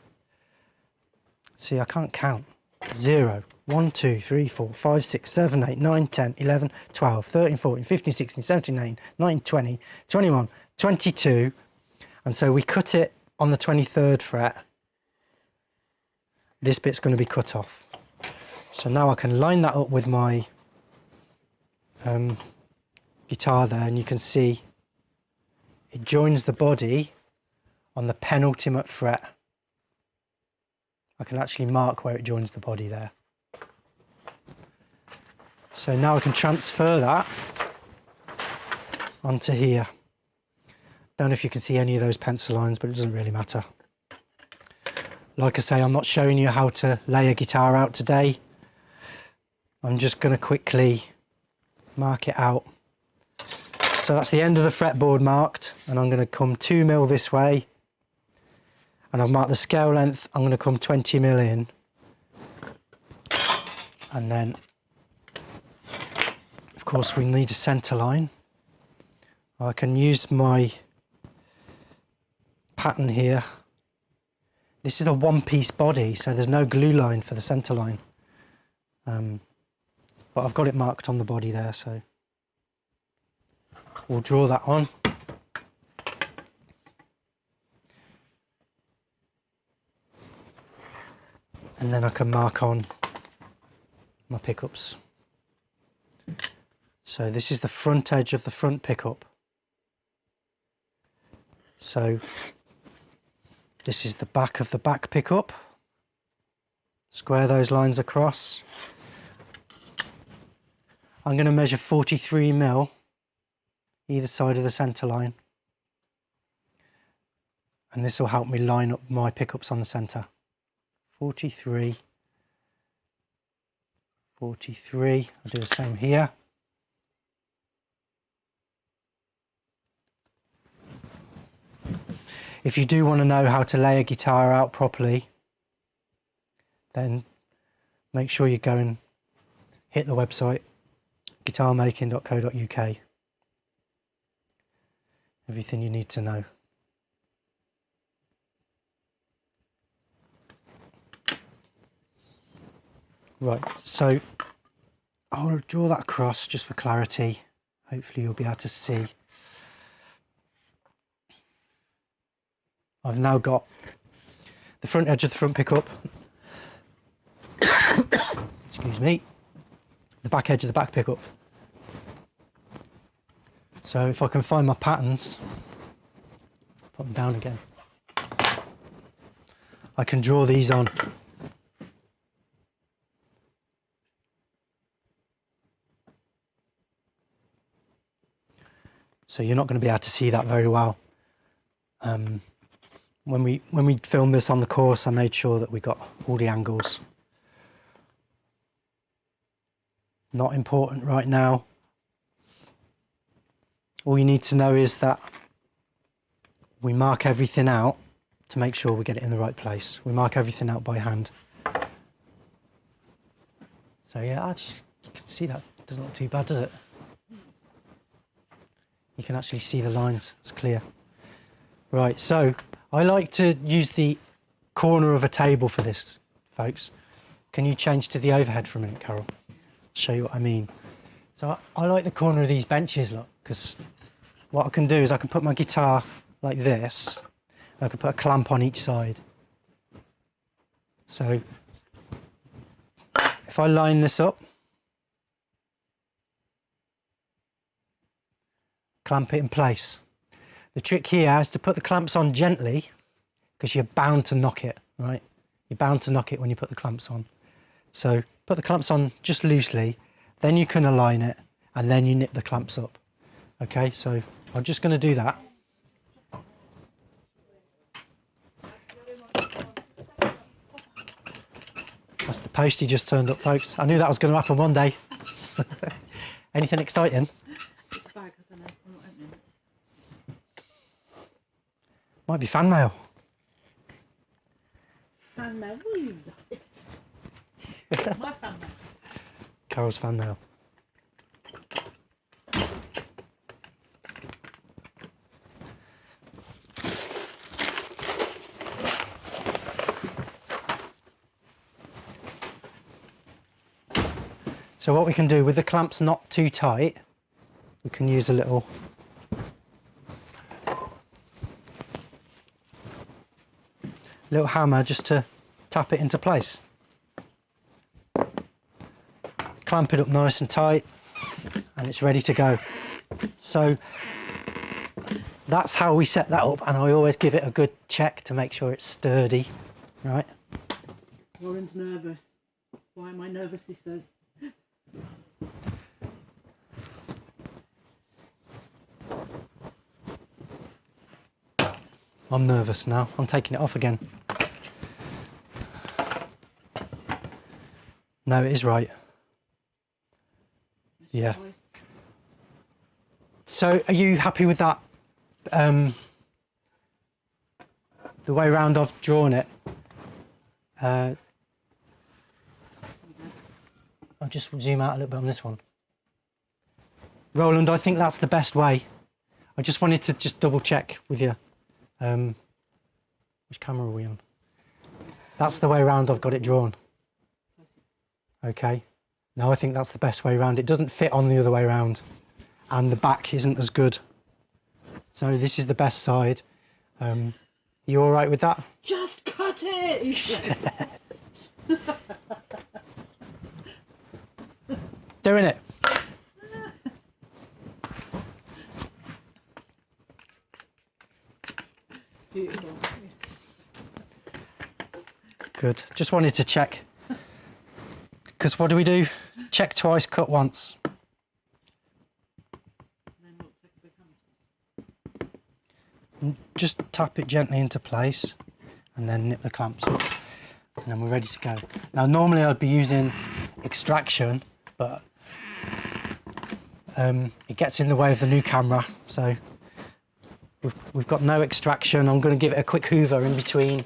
See, I can't count. 0, 1, 2, 3, 4, 5, 6, 7, 8, 9, 10, 11, 12, 13, 14, 15, 16, 17, 18, 19, 20, 21, 22. And so we cut it on the 23rd fret. This bit's going to be cut off. So now I can line that up with my guitar there, and you can see it joins the body on the penultimate fret. I can actually mark where it joins the body there. So now I can transfer that onto here. Don't know if you can see any of those pencil lines, but it doesn't really matter. Like I say, I'm not showing you how to lay a guitar out today. I'm just going to quickly mark it out. So that's the end of the fretboard marked, and I'm going to come 2 mil this way. And I've marked the scale length. I'm going to come 20 mil in. And then, of course, we need a centre line. I can use my pattern here. This is a one-piece body, so there's no glue line for the centre line. But I've got it marked on the body there, so we'll draw that on. And then I can mark on my pickups. So this is the front edge of the front pickup. So this is the back of the back pickup. Square those lines across. I'm going to measure 43 mil either side of the centre line. And this will help me line up my pickups on the centre. 43, 43, I'll do the same here. If you do want to know how to lay a guitar out properly, then make sure you go and hit the website guitarmaking.co.uk. Everything you need to know. Right, so I'll draw that across just for clarity. Hopefully you'll be able to see. I've now got the front edge of the front pickup, excuse me, the back edge of the back pickup. So if I can find my patterns, Put them down again. I can draw these on. So you're not going to be able to see that very well. When we filmed this on the course, I made sure that we got all the angles. Not important right now. All you need to know is that we mark everything out to make sure we get it in the right place. We mark everything out by hand. So yeah, you can see that doesn't look too bad, does it? You can actually see the lines, it's clear. Right, so I like to use the corner of a table for this, folks. Can you change to the overhead for a minute, Carol? Show you what I mean. So I like the corner of these benches, look, because what I can do is I can put my guitar like this, and I can put a clamp on each side. So if I line this up, clamp it in place. The trick here is to put the clamps on gently, because you're bound to knock it, right? You're bound to knock it when you put the clamps on. So put the clamps on just loosely, then you can align it, and then you nip the clamps up. Okay, so I'm just going to do that. That's the postie just turned up, folks. I knew that was going to happen one day. Anything exciting? It's a bag, I don't know. I'm not opening it. Might be fan mail. Fan mail. Woo. My fan mail. Carol's fan mail. So what we can do with the clamps not too tight, we can use a little hammer just to tap it into place. Clamp it up nice and tight and it's ready to go. So that's how we set that up, and I always give it a good check to make sure it's sturdy, right? Warren's nervous. Why am I nervous, he says. I'm nervous now. I'm taking it off again. No, it is right. Yeah. So are you happy with that? The way round I've drawn it. I'll just zoom out a little bit on this one. Roland, I think that's the best way. I just wanted to just double check with you. Which camera are we on? That's the way round I've got it drawn. Okay. Now I think that's the best way round. It doesn't fit on the other way round, and the back isn't as good. So this is the best side. You all right with that? Just cut it, he said. Doing it. Beautiful. Good. Just wanted to check. Because what do? Check twice, cut once. And then we'll take a big hammer. Just tap it gently into place and then nip the clamps up. And then we're ready to go. Now normally I'd be using extraction, but it gets in the way of the new camera. So we've got no extraction. I'm going to give it a quick hoover in between.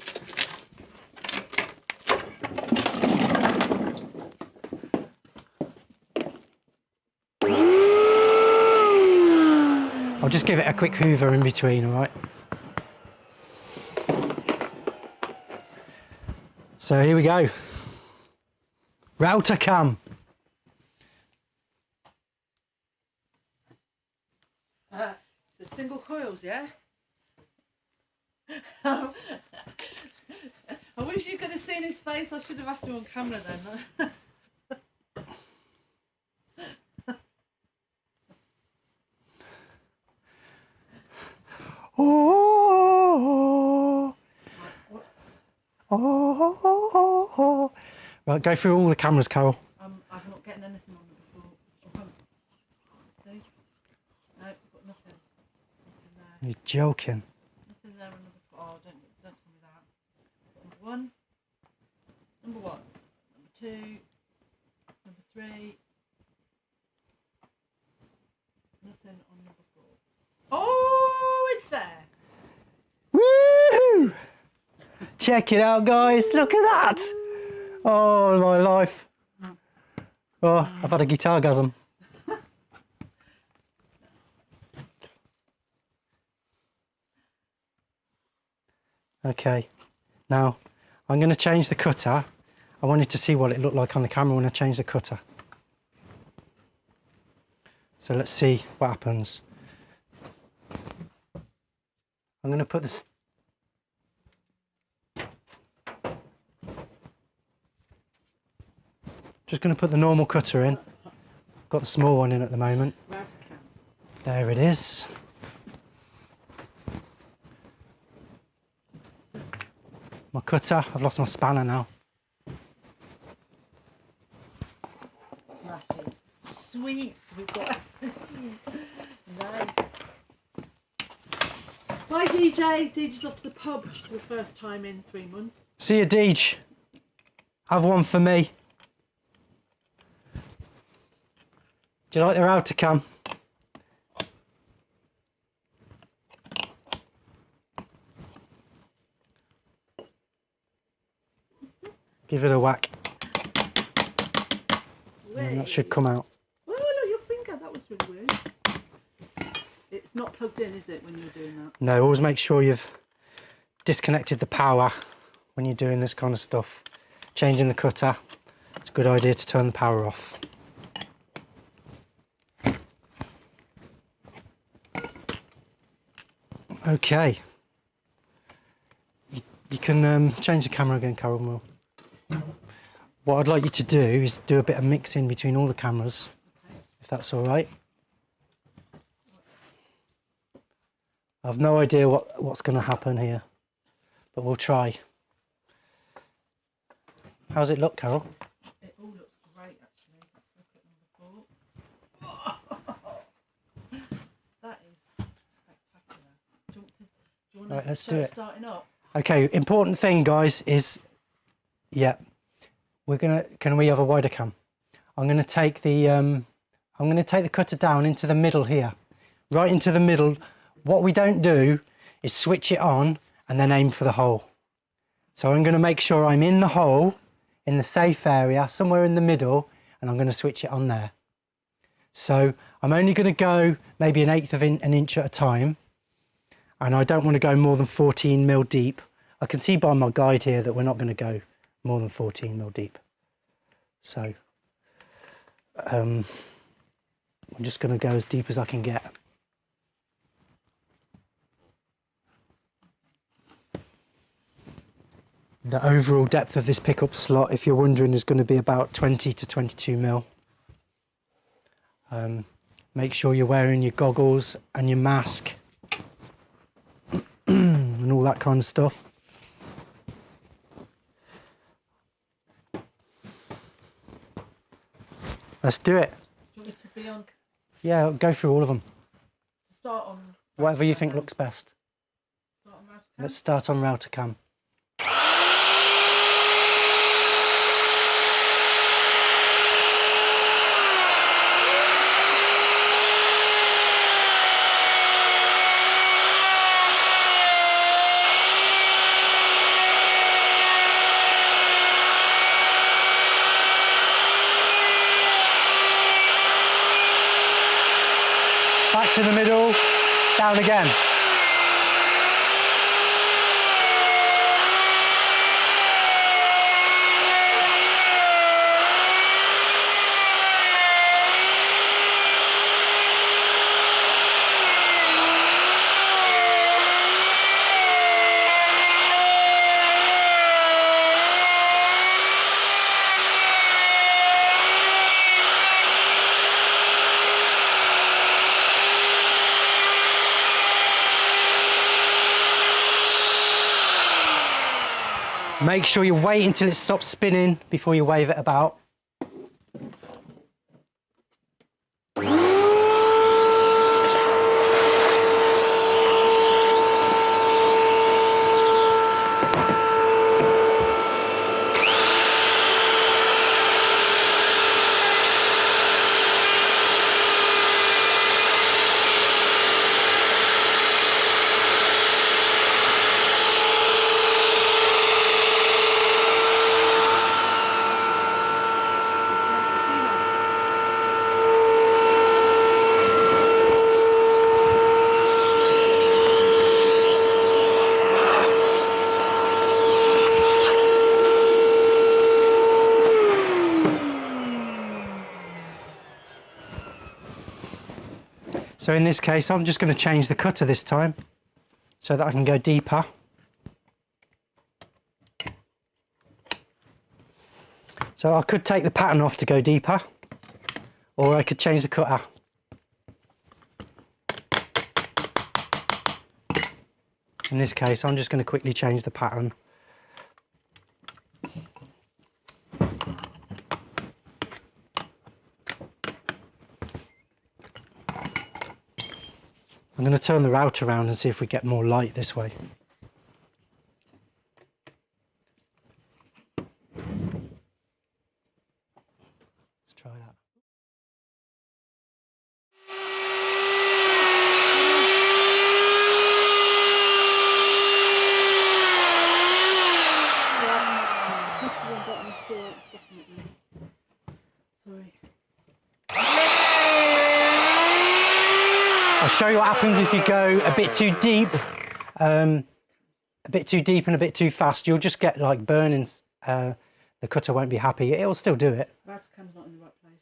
I'll just give it a quick hoover in between, all right? So here we go. Router cam. So single coils, yeah? I wish you could have seen his face. I should have asked him on camera then. Oh! Oh. Right, go through all the cameras, Carol. I'm not getting anything on it before. Let's see. No, I've got nothing. Nothing there. You're joking. Nothing there on number 4. Oh, don't tell me that. Number 1. Number 1. Number 2. Number 3. Nothing on number 4. Oh, it's there. Woo! Check it out, guys. Look at that. Oh, my life. Oh, I've had a guitar-gasm. Okay, now I'm going to change the cutter. I wanted to see what it looked like on the camera when I changed the cutter. So let's see what happens. I'm going to put this. Just going to put the normal cutter in. Got the small one in at the moment. There it is. My cutter, I've lost my spanner now. Smashing. Sweet. We've got. Nice. Bye, DJ. DJ's off to the pub for the first time in 3 months. See you, Deej. Have one for me. Do you like their outer cam? Give it a whack. And that should come out. Oh, look, your finger. That was really weird. It's not plugged in, is it, when you're doing that? No, always make sure you've disconnected the power when you're doing this kind of stuff. Changing the cutter. It's a good idea to turn the power off. Okay. You can change the camera again, Carol Moore. What I'd like you to do is do a bit of mixing between all the cameras, if that's all right. I've no idea what's going to happen here, but we'll try. How's it look, Carol? It all looks great, actually. Let's look at number 4. That is spectacular. Do you want Right, to let's show do it it. starting up? Okay, important thing, guys, is can we have a wider cam? I'm gonna take the cutter down into the middle here, right into the middle. What we don't do is switch it on and then aim for the hole. So I'm gonna make sure I'm in the hole, in the safe area, somewhere in the middle, and I'm gonna switch it on there. So I'm only gonna go maybe 1/8 of an inch at a time, and I don't want to go more than 14 mil deep. I can see by my guide here that we're not going to go more than 14 mil deep. So I'm just going to go as deep as I can get. The overall depth of this pickup slot, if you're wondering, is going to be about 20 to 22 mil. Make sure you're wearing your goggles and your mask and all that kind of stuff. Let's do it. Do you want me to be on? Yeah, go through all of them. Start on. Whatever you think looks best. Start on router cam? Let's start on router cam. Back to the middle, down again. Make sure you wait until it stops spinning before you wave it about. So in this case, I'm just going to change the cutter this time so that I can go deeper. So I could take the pattern off to go deeper, or I could change the cutter. In this case, I'm just going to quickly change the pattern. I'm going to turn the router around and see if we get more light this way. Let's try that. Sorry. I'll show you what happens if you go a bit too deep, and a bit too fast. You'll just get like burning. The cutter won't be happy. It will still do it. Router cam's not in the right place.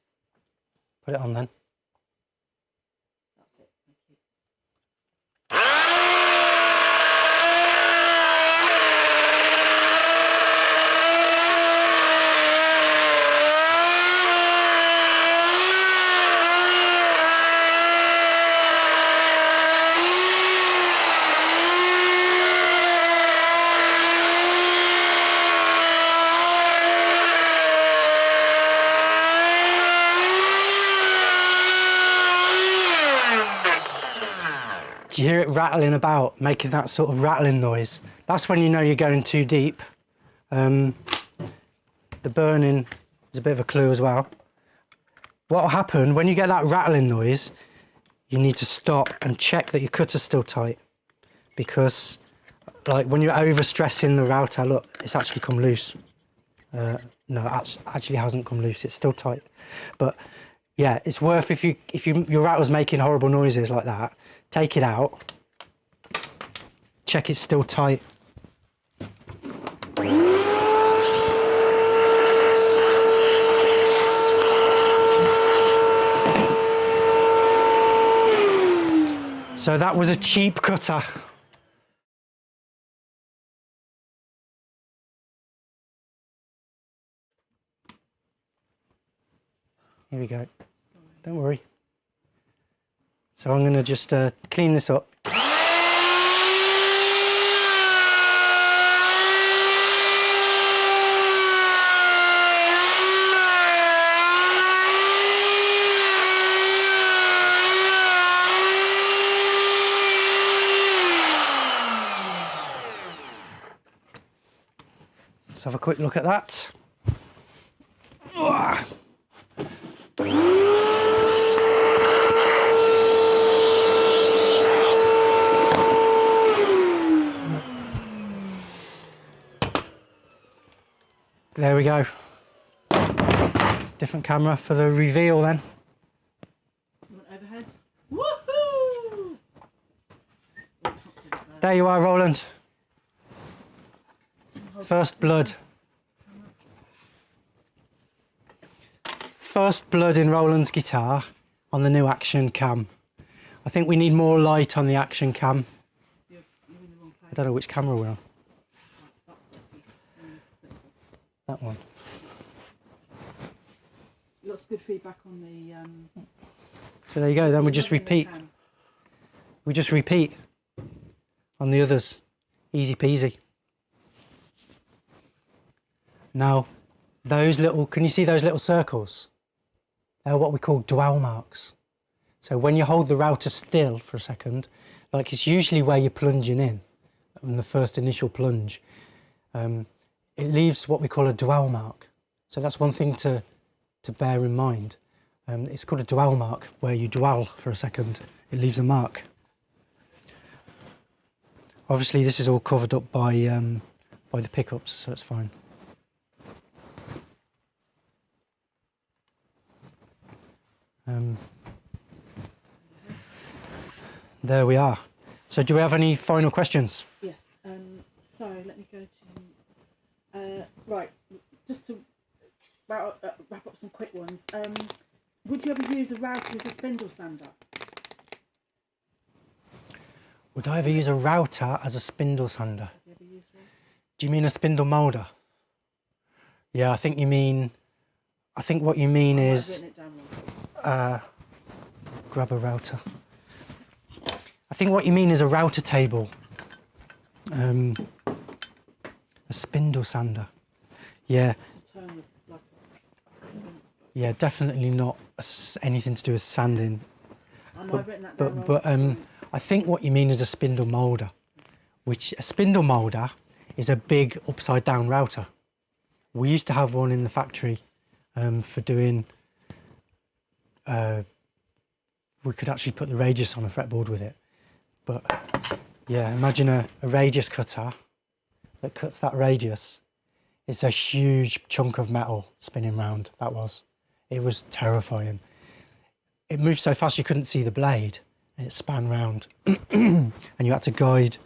Put it on then. That's it. Thank you. Do you hear it rattling about, making that sort of rattling noise? That's when you know you're going too deep. The burning is a bit of a clue as well. What will happen when you get that rattling noise, you need to stop and check that your cutter's still tight, because like when you're overstressing the router, look, it's actually come loose. No, it actually hasn't come loose, it's still tight. But yeah, it's worth, if your router's making horrible noises like that, take it out, check it's still tight. So that was a cheap cutter. Here we go. Don't worry. So I'm going to just clean this up. Let's have a quick look at that. There we go. Different camera for the reveal then. Overhead. Woohoo! There you are, Roland. First blood. First blood in Roland's guitar on the new action cam. I think we need more light on the action cam. You're in the wrong place. I don't know which camera we're on. That one. Lots of good feedback on the. So there you go, then we just on the repeat. cam. We just repeat on the others. Easy peasy. Now, those little, can you see those little circles? They're what we call dwell marks. So when you hold the router still for a second, like it's usually where you're plunging in the first initial plunge, it leaves what we call a dwell mark. So that's one thing to bear in mind. It's called a dwell mark, where you dwell for a second. It leaves a mark. Obviously, this is all covered up by the pickups, so it's fine. There we are. So do we have any final questions? Yes. So let me go to right. Just to wrap up some quick ones. Would you ever use a router as a spindle sander? Would I ever use a router as a spindle sander? Have you ever used one? Do you mean a spindle moulder? Yeah, I think what you mean I've is written it down wrong. grab a router. I think what you mean is a router table. A spindle sander. Yeah. To turn with like a spindle. Yeah, definitely not anything to do with sanding. I've written that down wrong. But I think what you mean is a spindle moulder, which a spindle moulder is a big upside down router. We used to have one in the factory for doing, we could actually put the radius on a fretboard with it. But yeah, imagine a radius cutter that cuts that radius. It's a huge chunk of metal spinning round, that was. It was terrifying. It moved so fast you couldn't see the blade, and it span round. And you had to guide,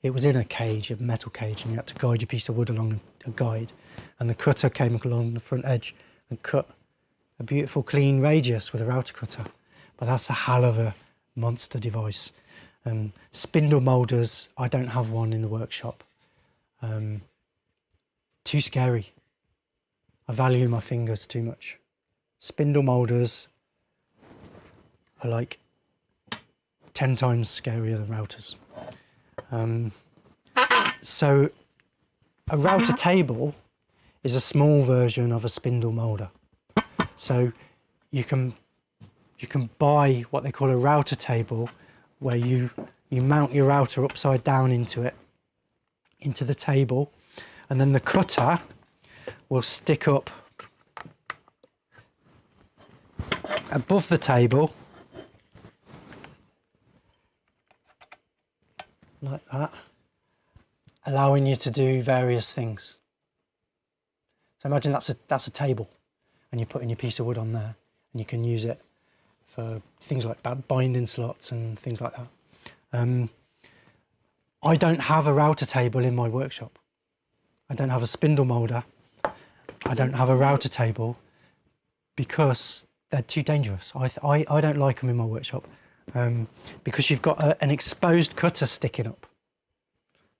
it was in a cage, a metal cage, and you had to guide your piece of wood along a guide. And the cutter came along the front edge and cut a beautiful clean radius with a router cutter. But that's a hell of a monster device. Spindle moulders, I don't have one in the workshop. Too scary. I value my fingers too much. Spindle moulders are like 10 times scarier than routers. So a router table is a small version of a spindle moulder. So you can buy what they call a router table, where you mount your router upside down into the table, and then the cutter will stick up above the table like that, allowing you to do various things. So imagine that's a table, and you're putting your piece of wood on there, and you can use it for things like that, binding slots and things like that. I don't have a router table in my workshop. I don't have a spindle moulder. I don't have a router table because they're too dangerous. I don't like them in my workshop because you've got an exposed cutter sticking up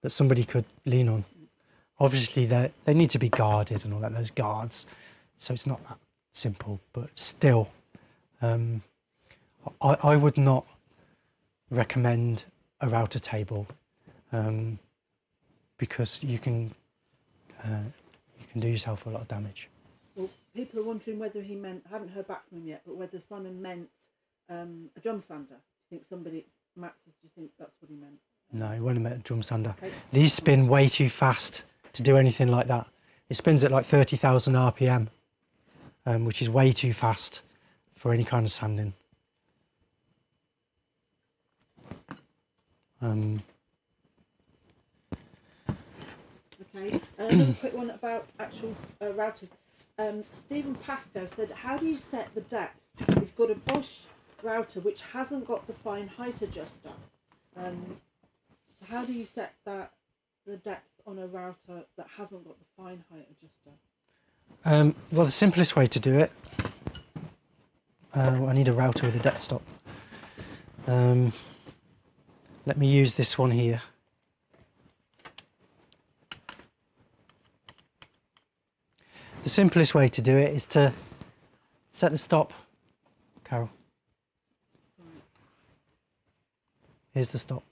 that somebody could lean on. Obviously, they need to be guarded and all that. There's guards, so it's not that simple. But still, I would not recommend a router table because you can do yourself a lot of damage. Well, people are wondering whether he meant, I haven't heard back from him yet, but whether Simon meant a drum sander. Do you think Max, do you think that's what he meant? No, he wouldn't have meant a drum sander. Okay. These spin way too fast to do anything like that. It spins at like 30,000 RPM, which is way too fast for any kind of sanding. Okay, another quick one about actual routers. Stephen Pascoe said, how do you set the depth? He's got a Bosch router which hasn't got the fine height adjuster. So how do you set the depth on a router that hasn't got the fine height adjuster? Well, the simplest way to do it, I need a router with a depth stop. Let me use this one here. The simplest way to do it is to set the stop. Carol. Here's the stop.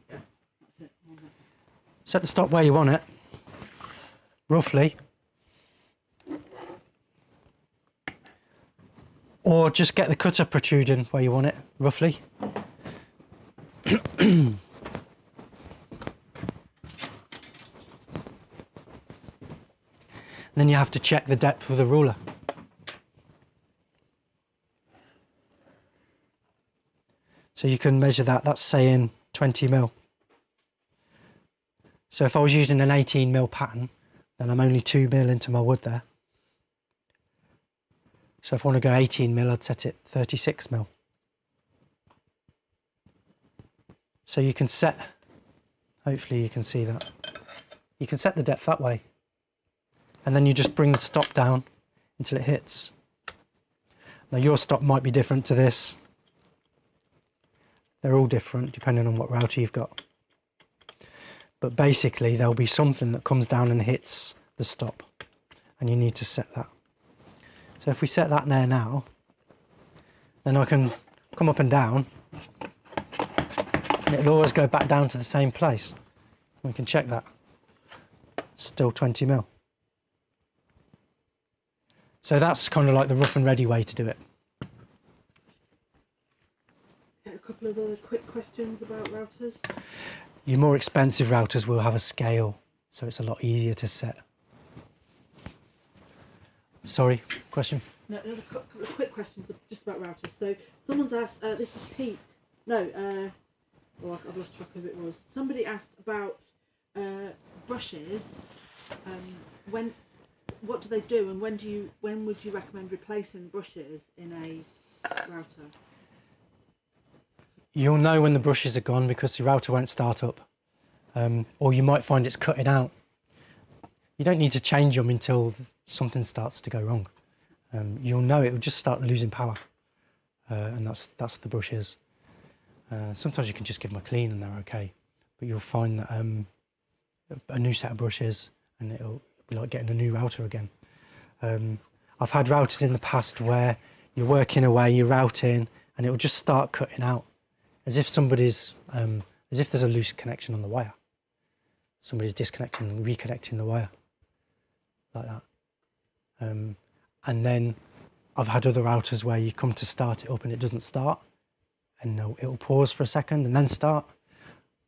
Yeah, that's it. Set the stop where you want it. roughly. Or just get the cutter protruding where you want it, roughly. Then you have to check the depth with a ruler. So you can measure that, that's saying 20 mil. So if I was using an 18 mil pattern, then I'm only 2 mil into my wood there. So if I want to go 18 mil, I'd set it 36 mil. So you can set, hopefully you can see that. You can set the depth that way. And then you just bring the stop down until it hits. Now your stop might be different to this. They're all different depending on what router you've got. But basically there'll be something that comes down and hits the stop. And you need to set that. So if we set that there now, then I can come up and down. And it'll always go back down to the same place. We can check that. Still 20 mil. So that's kind of like the rough and ready way to do it. A couple of other quick questions about routers. Your more expensive routers will have a scale, so it's a lot easier to set. Sorry, question? No, another couple of quick questions just about routers. So someone's asked, this is Pete. No, oh, I've lost track of who it was. Somebody asked about brushes. What do they do, and when would you recommend replacing brushes in a router? You'll know when the brushes are gone because the router won't start up, or you might find it's cutting out. You don't need to change them until something starts to go wrong. You'll know it will just start losing power, and that's the brushes. Sometimes you can just give them a clean and they're okay, but you'll find that a new set of brushes and it'll be like getting a new router again. I've had routers in the past where you're working away, you're routing, and it'll just start cutting out, as if somebody's, as if there's a loose connection on the wire. Somebody's disconnecting and reconnecting the wire, like that. And then I've had other routers where you come to start it up and it doesn't start, and it'll pause for a second and then start,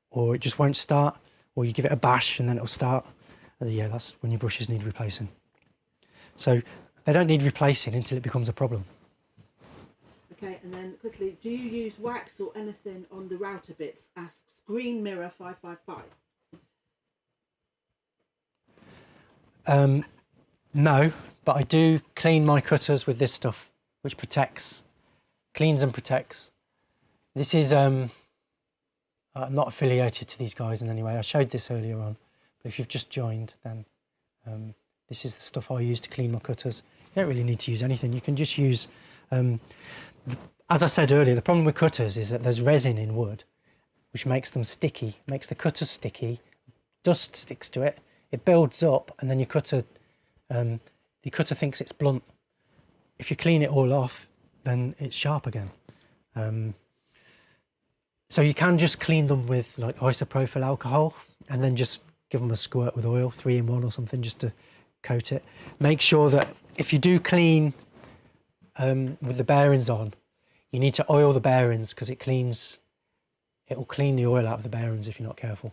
or it just won't start, or you give it a bash and then it'll start. Yeah, that's when your brushes need replacing. So they don't need replacing until it becomes a problem. Okay, and then quickly, do you use wax or anything on the router bits? Asks Green Mirror 555. No, but I do clean my cutters with this stuff, which cleans and protects. This is, I'm not affiliated to these guys in any way. I showed this earlier on, but if you've just joined, then this is the stuff I use to clean my cutters. You don't really need to use anything. You can just use, as I said earlier, the problem with cutters is that there's resin in wood, which makes them sticky, makes the cutters sticky. Dust sticks to it, it builds up, and then your cutter, the cutter thinks it's blunt. If you clean it all off, then it's sharp again. So you can just clean them with like isopropyl alcohol, and then just give them a squirt with oil, 3-in-1 or something, just to coat it. Make sure that if you do clean with the bearings on, you need to oil the bearings, because it'll clean the oil out of the bearings if you're not careful.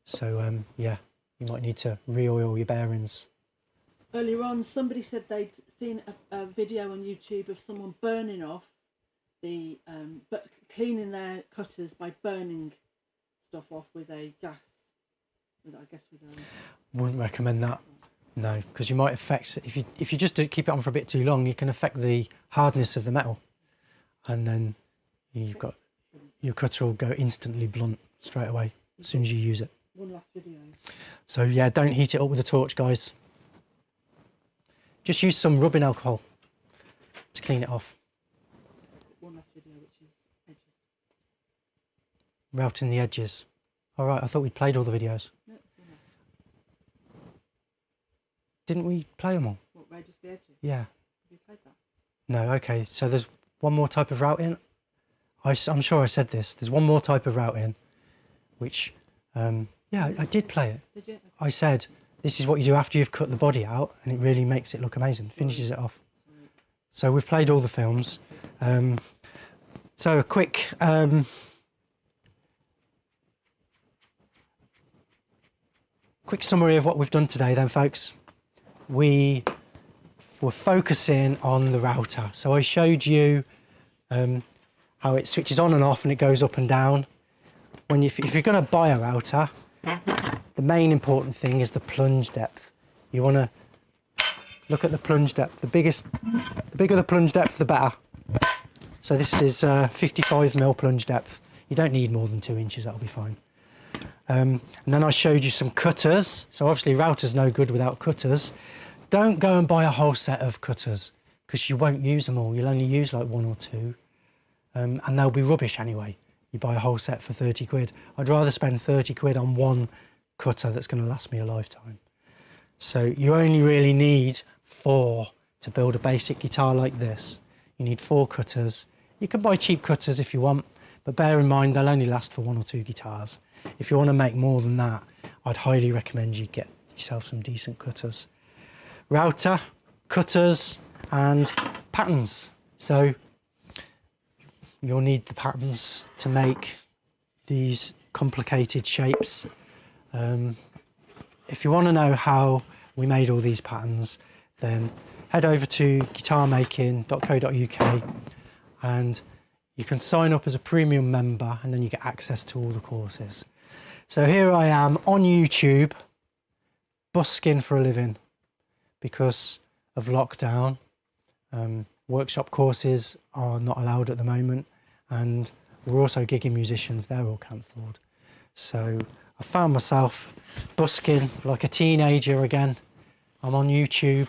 So yeah, you might need to re-oil your bearings. Earlier on, somebody said they'd seen a video on YouTube of someone burning off the, but cleaning their cutters by burning stuff off with a gas. Wouldn't recommend that. No, because you might affect, if you just keep it on for a bit too long, you can affect the hardness of the metal, and then you've got your cutter will go instantly blunt straight away as soon as you use it. One last video. So yeah, don't heat it up with a torch, guys. Just use some rubbing alcohol to clean it off. One last video, which is edges. Routing the edges. All right, I thought we'd played all the videos. No, Didn't we play them all? what, radius the edges? Yeah. Have you played that? No, okay. So there's one more type of routing. I'm sure I said this. There's one more type of routing, which, yeah, I did play it. Did you? I said this is what you do after you've cut the body out, and it really makes it look amazing, finishes it off. So we've played all the films. So a quick summary of what we've done today then, folks. We were focusing on the router. So I showed you how it switches on and off and it goes up and down. If you're going to buy a router, the main important thing is the plunge depth. You want to look at the plunge depth. The bigger the plunge depth, the better. So this is 55mm plunge depth. You don't need more than 2 inches, that'll be fine. And then I showed you some cutters. So obviously router's no good without cutters. Don't go and buy a whole set of cutters because you won't use them all. You'll only use like 1 or 2. And they'll be rubbish anyway. You buy a whole set for 30 quid. I'd rather spend 30 quid on one cutter that's going to last me a lifetime. So you only really need 4 to build a basic guitar like this. You need 4 cutters. You can buy cheap cutters if you want, but bear in mind they'll only last for 1 or 2 guitars. If you want to make more than that, I'd highly recommend you get yourself some decent cutters. Router, cutters and patterns. So you'll need the patterns to make these complicated shapes. If you want to know how we made all these patterns, then head over to guitarmaking.co.uk and you can sign up as a premium member and then you get access to all the courses. So here I am on YouTube busking for a living because of lockdown. Workshop courses are not allowed at the moment and we're also gigging musicians, they're all cancelled. So I found myself busking like a teenager again. I'm on YouTube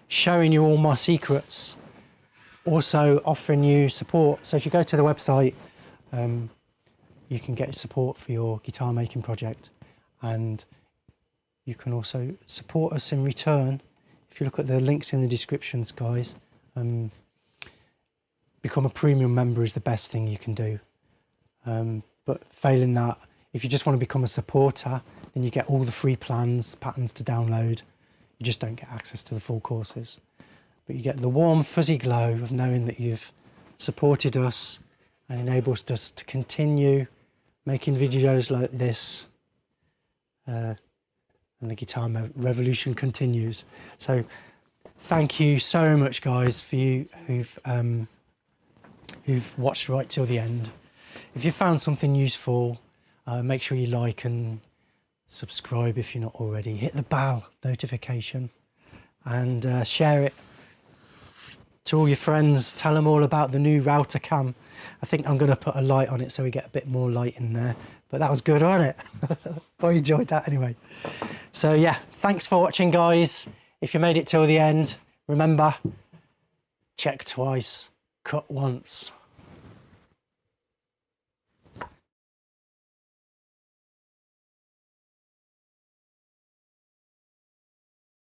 showing you all my secrets, also offering you support. So if you go to the website, you can get support for your guitar making project and you can also support us in return. If you look at the links in the descriptions, guys, become a premium member is the best thing you can do. But failing that, if you just want to become a supporter, then you get all the free plans, patterns to download. You just don't get access to the full courses. But you get the warm, fuzzy glow of knowing that you've supported us and enables us to continue making videos like this. And the guitar revolution continues. So thank you so much, guys, for you who've watched right till the end. If you found something useful, make sure you like and subscribe if you're not already. Hit the bell notification and share it to all your friends. Tell them all about the new router cam. I think I'm going to put a light on it so we get a bit more light in there. But that was good, wasn't it? I enjoyed that anyway. So yeah, thanks for watching, guys. If you made it till the end, remember, check twice, cut once.